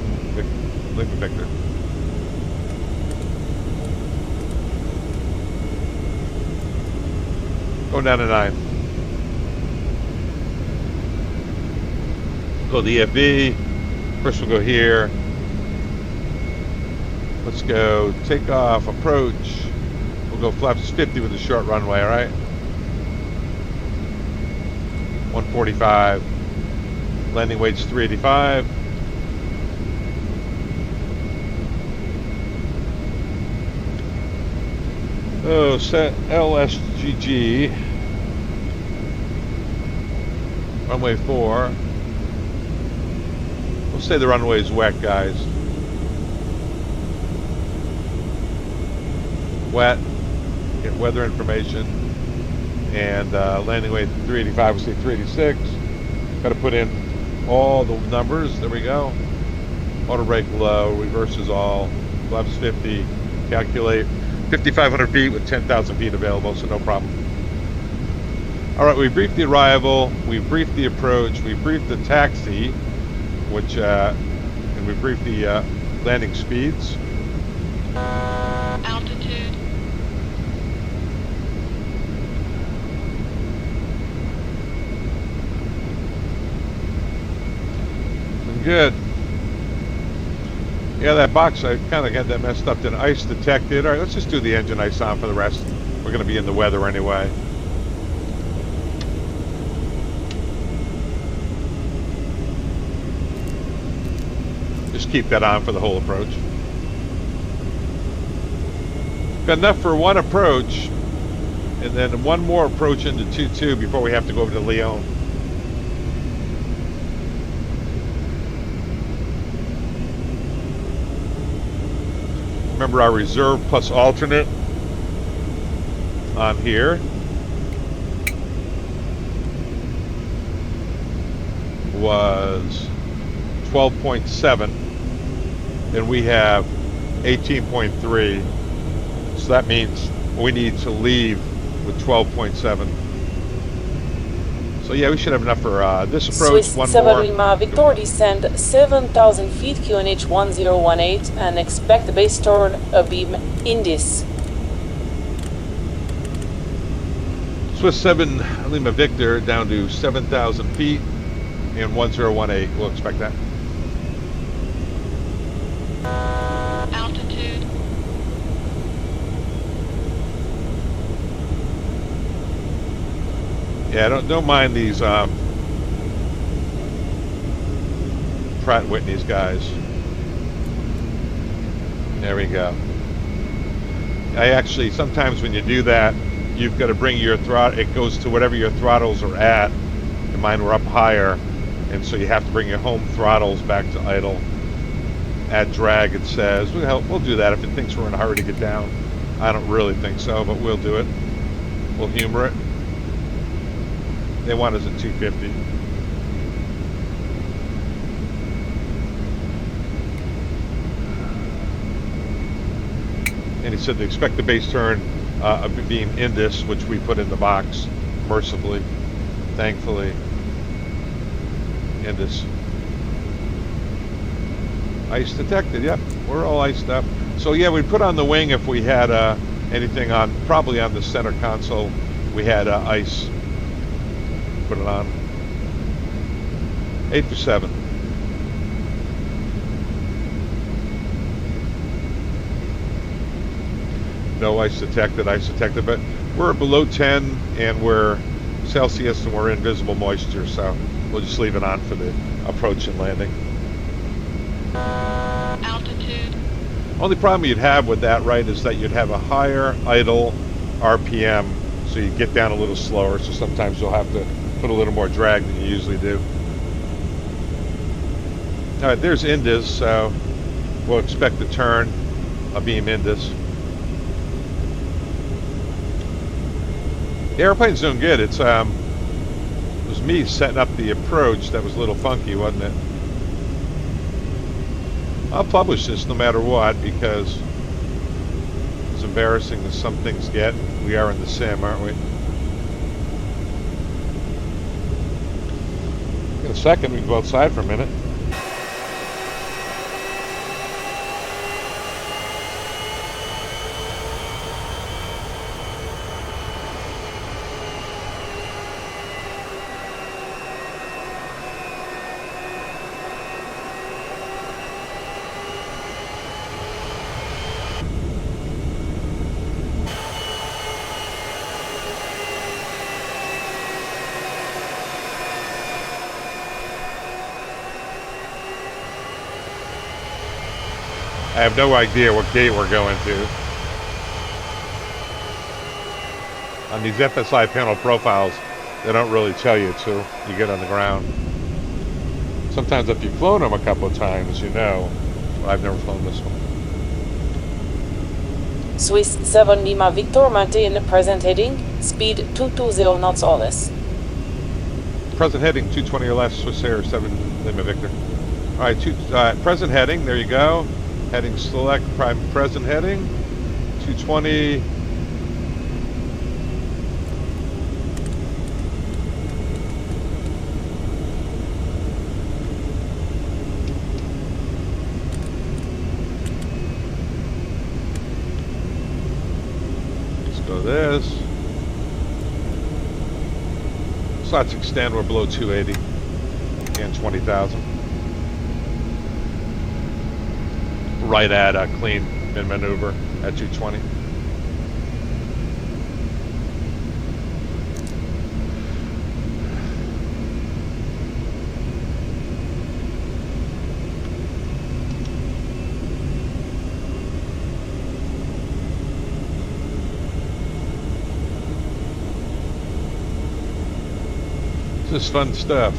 Lima Victor. Going down to 9. Go to the EFB. First we'll go here. Let's go takeoff, approach. We'll go flaps 50 with a short runway, all right? 145. Landing weight's 385. Oh, set LSGG. Runway 4. We'll say the runway's wet, guys. Wet. Get weather information. And landing weight 385, we'll say 386. Got to put in all the numbers. There we go. Auto brake low, reverses all. Flaps 50. Calculate 5,500 feet with 10,000 feet available, so no problem. All right, we briefed the arrival, we briefed the approach, we briefed the taxi, which, and we briefed the landing speeds. Altitude. Been good. Yeah, that box, I kind of had that messed up. Then ice detected. All right, let's just do the engine ice on for the rest. We're going to be in the weather anyway. Just keep that on for the whole approach. Got enough for one approach, and then one more approach into 2-2 before we have to go over to Lyon. Remember our reserve plus alternate on here was 12.7, and we have 18.3, so that means we need to leave with 12.7. So yeah, we should have enough for this approach. Swiss One 7 more. Lima Victor, descend 7,000 feet, QNH 1018, and expect the base turn abeam in this. Swiss 7 Lima Victor down to 7,000 feet and 1018. We'll expect that. Altitude. Yeah, don't mind these Pratt Whitney's guys. There we go. I actually, sometimes when you do that, you've got to bring your throttle, it goes to whatever your throttles are at, and mine were up higher, and so you have to bring your home throttles back to idle. Add drag, it says. We'll do that if it thinks we're in a hurry to get down. I don't really think so, but we'll do it. We'll humor it. They want us at 250. And he said they expect the base turn of being in this, which we put in the box, mercifully, thankfully, in this. Ice detected, yep, we're all iced up. So yeah, we put on the wing if we had anything on, probably on the center console, we had ice. Put it on. 8 for 7. No ice detected, but we're below 10 and we're Celsius and we're in visible moisture, so we'll just leave it on for the approach and landing. Altitude. Only problem you'd have with that, right, is that you'd have a higher idle RPM, so you get down a little slower, so sometimes you'll have to put a little more drag than you usually do. All right, there's Indus, so we'll expect the turn of beam Indus. The airplane's doing good. It was me setting up the approach that was a little funky, wasn't it? I'll publish this no matter what, because as embarrassing as some things get, we are in the sim, aren't we? In a second, we can go outside for a minute. I have no idea what gate we're going to. On these FSI panel profiles, they don't really tell you till you get on the ground. Sometimes if you've flown them a couple of times, you know. But I've never flown this one. Swiss 7 Lima Victor, maintain present heading, speed 220 knots or less. Present heading, 220 or less, Swiss Air 7 Lima Victor. All right, present heading, there you go. Heading select, prime present heading, 220. This. Slots extend, we're below 280 and 20,000. Right at a clean in maneuver at 220. This is fun stuff.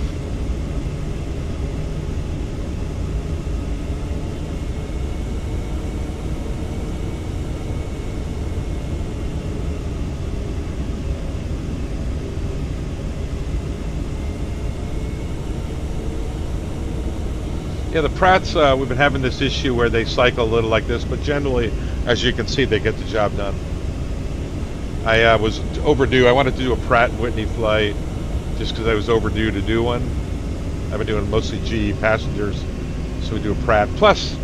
Yeah, the Pratts, we've been having this issue where they cycle a little like this, but generally, as you can see, they get the job done. I was overdue. I wanted to do a Pratt and Whitney flight just because I was overdue to do one. I've been doing mostly GE passengers, so we do a Pratt. Plus,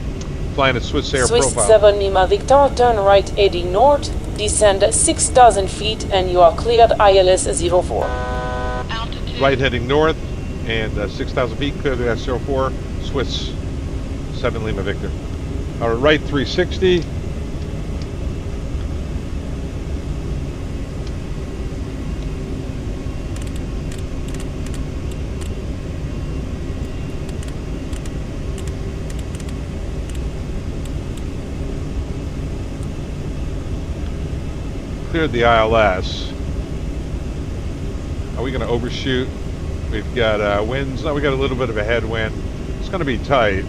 flying a Swiss Air Swiss profile. 7 Lima Victor, turn right heading north, descend 6,000 feet, and you are cleared ILS 04. Right heading north, and 6,000 feet, clear the S04, Swiss 7 Lima Victor. All right, 360. Cleared the ILS. Are we going to overshoot? We've got winds. No, we got a little bit of a headwind. It's going to be tight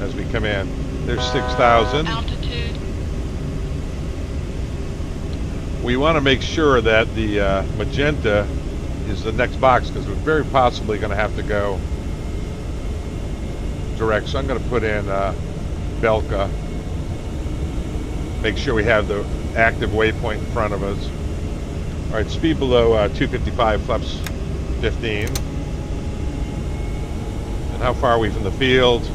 as we come in. There's 6,000. Altitude. We want to make sure that the magenta is the next box because we're very possibly going to have to go direct. So I'm going to put in Belka. Make sure we have the active waypoint in front of us. All right, speed below 255, flaps 15. And how far are we from the field?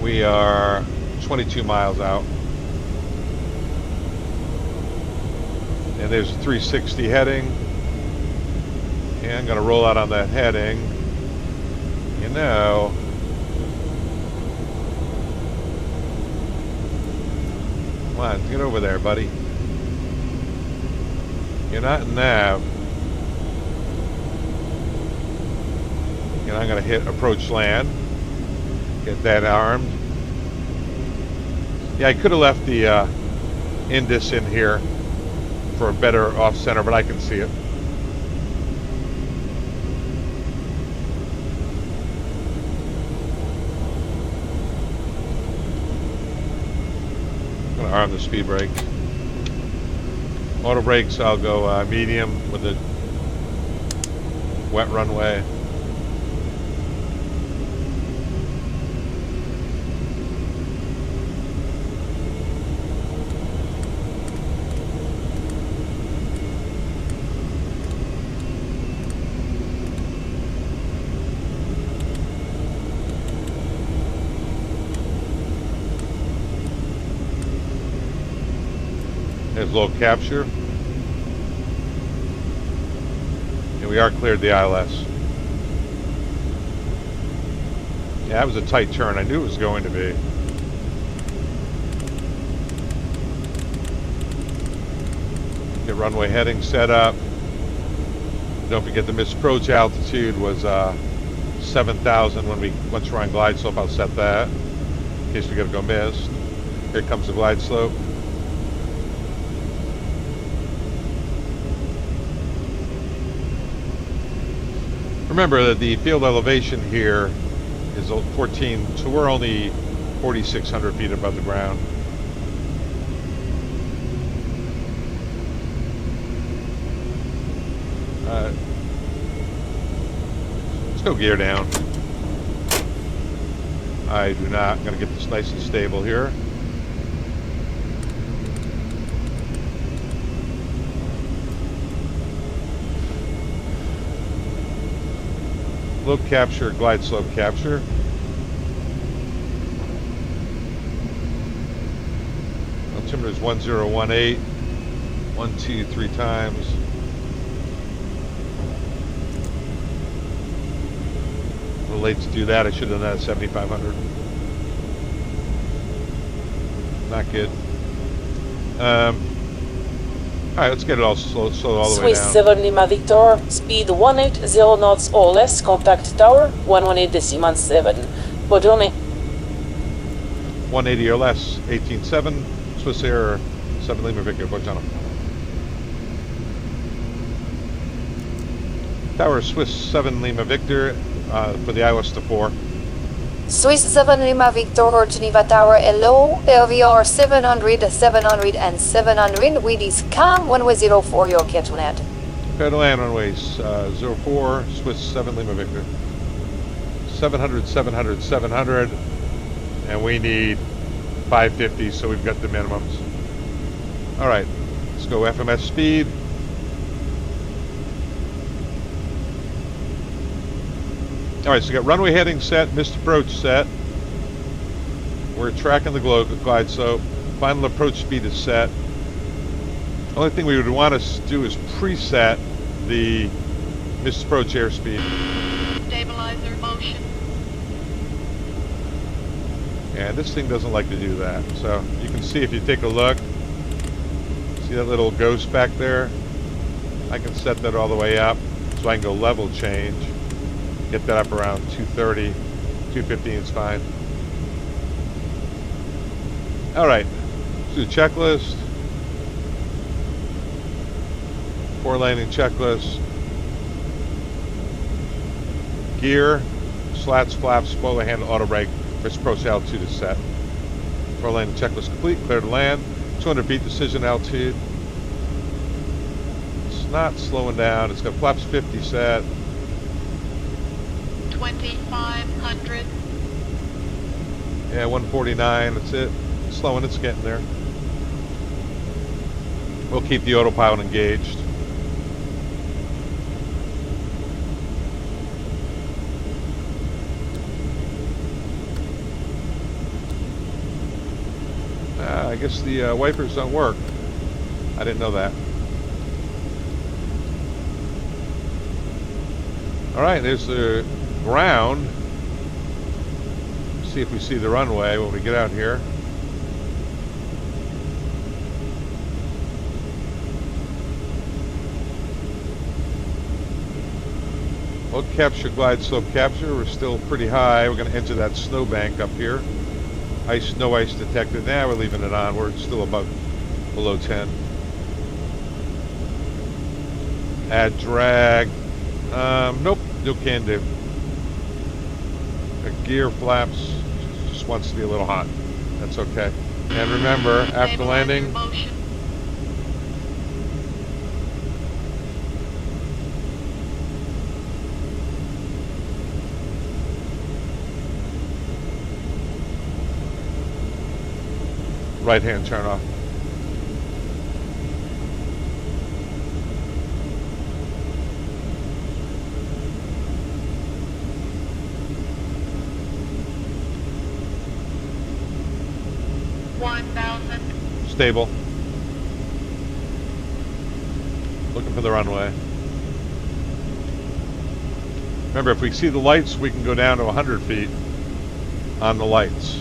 We are 22 miles out. And there's a 360 heading. And I'm going to roll out on that heading. You know, come on, get over there, buddy. You're not in nav. And I'm going to hit approach land. Get that armed. Yeah, I could have left the Indus in here for a better off-center, but I can see it. I'm going to arm the speed brakes. Auto brakes, I'll go medium with the wet runway. There's low capture. And we are cleared the ILS. Yeah, that was a tight turn. I knew it was going to be. Get runway heading set up. Don't forget the missed approach altitude was 7,000 once we're on glide slope. I'll set that in case we gotta go missed. Here comes the glide slope. Remember that the field elevation here is 14, so we're only 4,600 feet above the ground. Let's go gear down. I do not. I'm going to get this nice and stable here. Slope capture, glide slope capture. Altimeter is 1018. 1, 2, 3 times. A little late to do that. I should have done that at 7,500. Not good. Alright, let's get it all slow all the way Swiss down. 7 Lima Victor, speed 180 knots or less, contact tower 118.7. Buongiorno. 180 or less, 18.7, Swiss Air 7 Lima Victor, Buongiorno. Tower Swiss 7 Lima Victor for the iOS to 4. Swiss 7 Lima Victor, Geneva Tower, hello, LVR 700, 700 and 700, wind is calm, runway 04, you're clear to land. Clear to land runways 04, Swiss 7 Lima Victor. 700, 700, 700, and we need 550, so we've got the minimums. Alright, let's go FMS speed. Alright, so we got runway heading set, missed approach set. We're tracking the glide slope. Final approach speed is set. Only thing we would want to do is preset the missed approach airspeed. Stabilizer motion. And this thing doesn't like to do that. So you can see if you take a look, see that little ghost back there? I can set that all the way up so I can go level change. Get that up around 230, 215 is fine. Alright, let's do a checklist. 4 landing checklist. Gear, slats, flaps, spoiler handle, auto brake, wrist approach altitude is set. 4 landing checklist complete, clear to land. 200 feet decision altitude. It's not slowing down, it's got flaps 50 set. 2,500. Yeah, 149, that's it. It's slowing, it's getting there. We'll keep the autopilot engaged. I guess the wipers don't work. I didn't know that. Alright, there's the ground. See if we see the runway when we get out here. Well, capture, glide slope capture. We're still pretty high. We're going to enter that snowbank up here. Ice, no ice detected. Now we're leaving it on. We're still below 10. Add drag. Nope, no can do. The gear flaps just wants to be a little hot. That's okay. And remember, after landing, right hand turn off. Stable. Looking for the runway. Remember, if we see the lights, we can go down to 100 feet on the lights.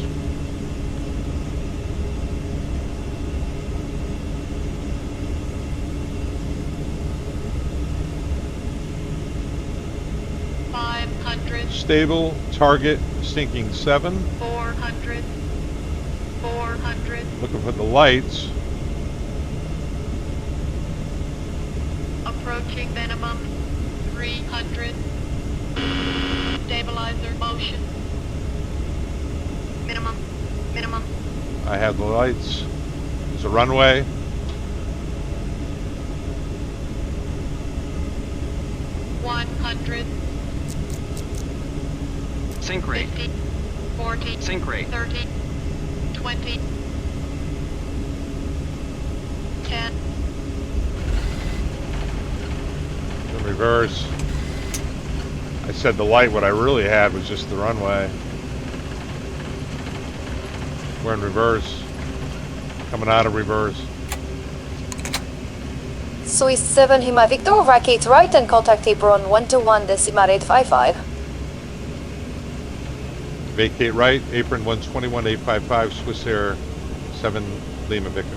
Stable, target, sinking 7. 400. 400. Looking for the lights. Approaching minimum. 300. Stabilizer motion. Minimum. Minimum. I have the lights. There's a runway. $100. Sink rate. 50. 40. Sink rate. 30. 20. 10. In reverse. I said the light, what I really had was just the runway. We're in reverse. Coming out of reverse. Swiss 7 Lima Victor, vacate right and contact apron 121 decimal 855. Vacate right, apron 121.855, Swiss Air 7 Lima Victor.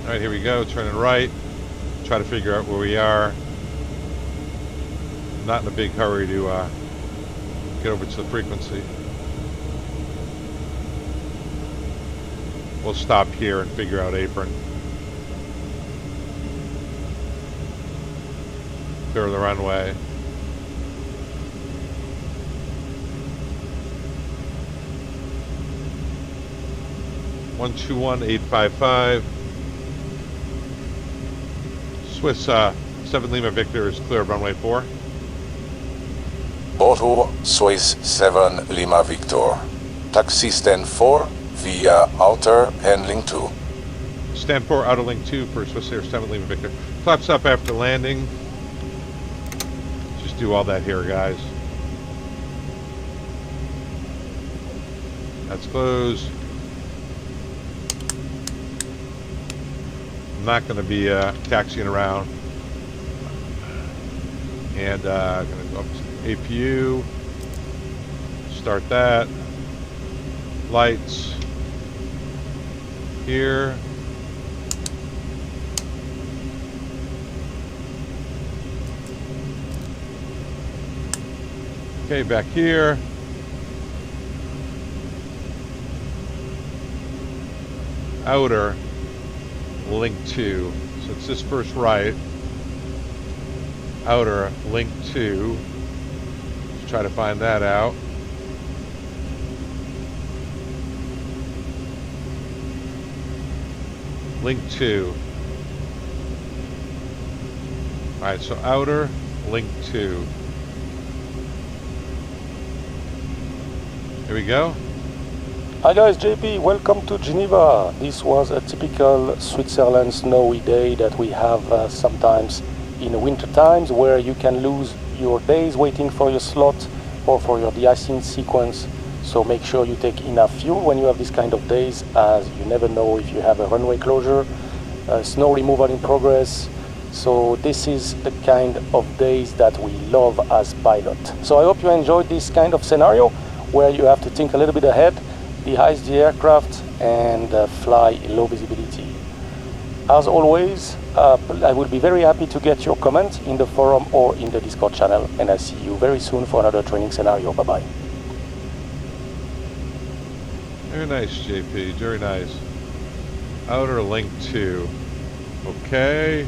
All right, here we go, turning right. Try to figure out where we are. Not in a big hurry to get over to the frequency. We'll stop here and figure out apron. Clear the runway. One 121.855. Swiss 7 Lima Victor is clear of runway 4. Auto Swiss 7 Lima Victor. Taxi stand 4 via outer handling 2. Stand 4, outer link 2 for Swiss Air 7 Lima Victor. Flaps up after landing. Just do all that here, guys. That's closed. I'm not going to be taxiing around. And going to go up to APU. Start that. Lights. Here. Okay, back here. Outer, link 2. So it's this first right. Outer, link 2. Let's try to find that out. Link 2. Alright, so outer, link 2. Here we go. Hi guys, JP, welcome to Geneva. This was a typical Switzerland snowy day that we have sometimes in the winter times, where you can lose your days waiting for your slot or for your de-icing sequence. So make sure you take enough fuel when you have this kind of days, as you never know if you have a runway closure, snow removal in progress. So this is the kind of days that we love as pilot. So I hope you enjoyed this kind of scenario where you have to think a little bit ahead, de-ice the aircraft and fly in low visibility. As always, I will be very happy to get your comment in the forum or in the Discord channel, and I'll see you very soon for another training scenario. Bye bye. Very nice, JP, very nice. Outer link 2. Okay.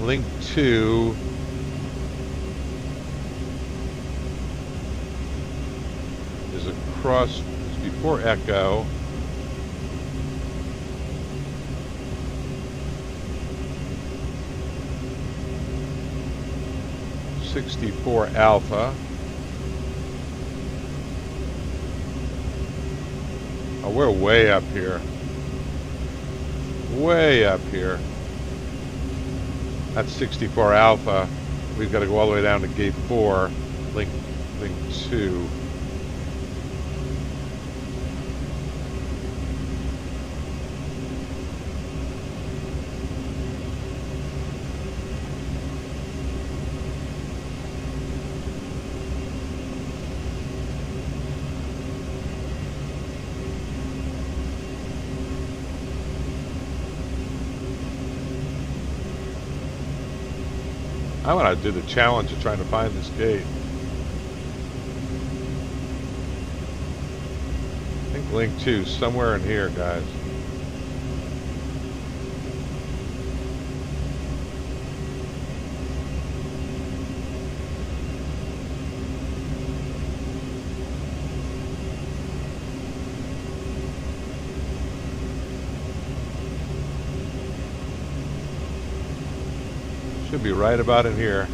Link 2. Is across, it's before Echo. '64 Alpha. Oh, we're way up here. Way up here. That's 64 Alpha. We've got to go all the way down to gate 4, link 2. I want to do the challenge of trying to find this gate. I think link 2 somewhere in here, guys. Should be right about in here.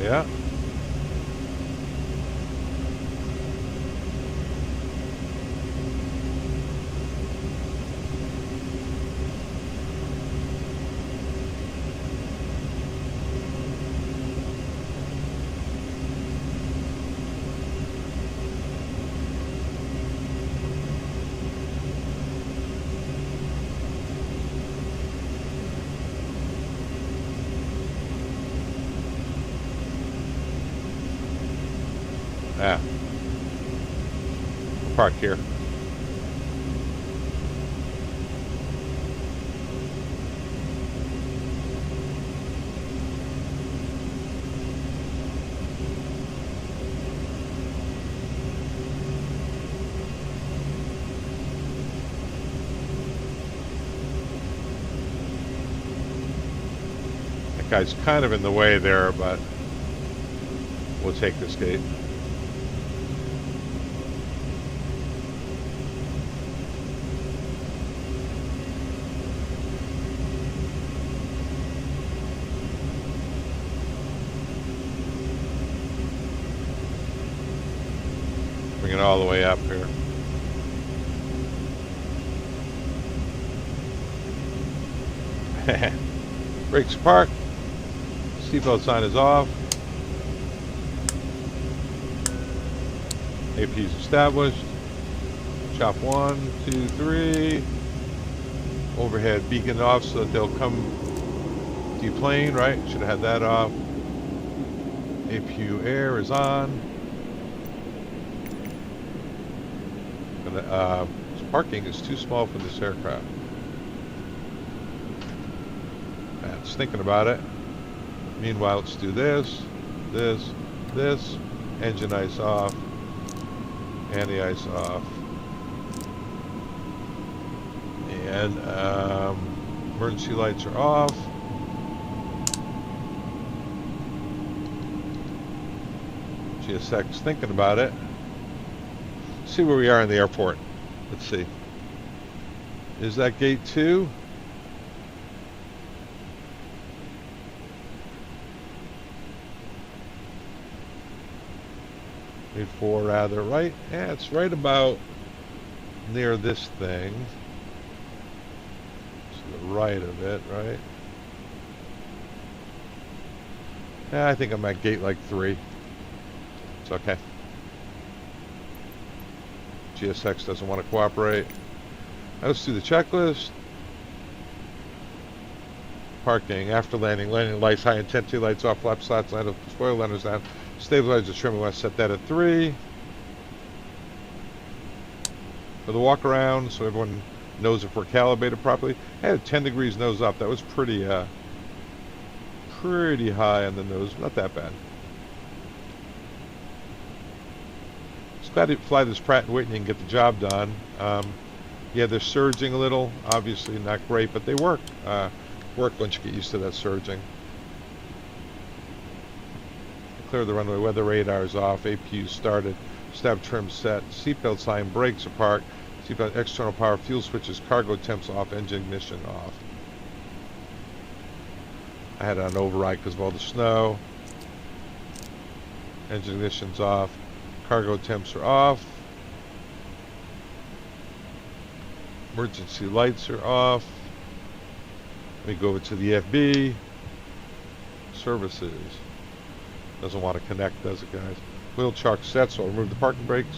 Yeah. Yeah. We'll park here. That guy's kind of in the way there, but we'll take this gate. Bring it all the way up here. Brakes parked. Seatbelt sign is off. AP is established. Chop 1, 2, 3. Overhead beacon off so that they'll come deplane, right? Should have had that off. APU air is on. Parking is too small for this aircraft. That's thinking about it. Meanwhile, let's do this, this, this. Engine ice off. Anti-ice off. And emergency lights are off. GSX thinking about it. See where we are in the airport. Let's see. Is that gate 2? Gate 4 rather, right? Yeah, it's right about near this thing. To the right of it, right? Yeah, I think I'm at gate like 3. It's okay. GSX doesn't want to cooperate. Now let's do the checklist. Parking, after landing, landing lights, high intensity lights off, flap slots, land of spoiler landers down. Stabilizer trim, we want to set that at 3. For the walk around, so everyone knows if we're calibrated properly. I had 10 degrees nose up. That was pretty high on the nose. Not that bad. Glad to fly this Pratt & Whitney and get the job done. Yeah, they're surging a little. Obviously not great, but they work. Work once you get used to that surging. Clear the runway. Weather radar is off. APU started. Stab trim set. Seatbelt sign. Brakes are parked. Seatbelt external power. Fuel switches. Cargo temps off. Engine ignition off. I had it on override because of all the snow. Engine ignition's off. Cargo temps are off. Emergency lights are off. Let me go over to the FB. Services. Doesn't want to connect, does it, guys? Wheel chalk set, so I'll remove the parking brakes.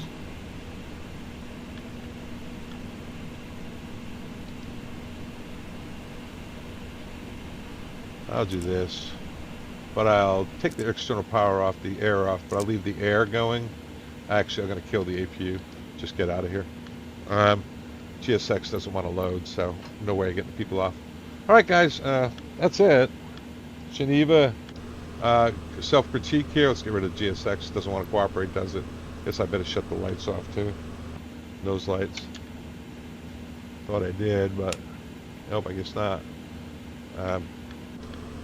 I'll do this. But I'll take the external power off, the air off, but I'll leave the air going. Actually, I'm going to kill the APU. just get out of here. GSX doesn't want to load, so no way of getting people off. All right, guys, that's it. Geneva, self-critique here. Let's get rid of GSX. Doesn't want to cooperate, does it? Guess I better shut the lights off, too. Those lights. Thought I did, but nope, I guess not.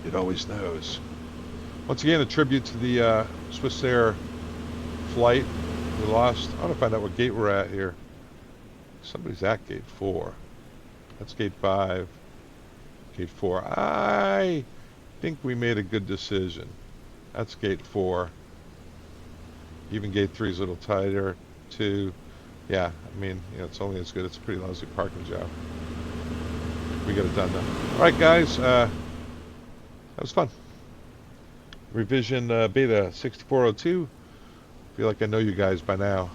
It always knows. Once again, a tribute to the Swiss Air flight we lost. I want to find out what gate we're at here. Somebody's at gate 4. That's gate 5. Gate 4. I think we made a good decision. That's gate 4. Even gate 3 is a little tighter. 2. Yeah, I mean, you know, it's only as good. It's a pretty lousy parking job. We got it done though. Alright guys, that was fun. Revision beta 6402. Feel like I know you guys by now.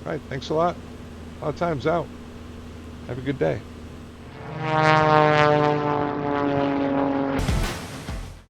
Alright, thanks a lot. A lot of time's out. Have a good day.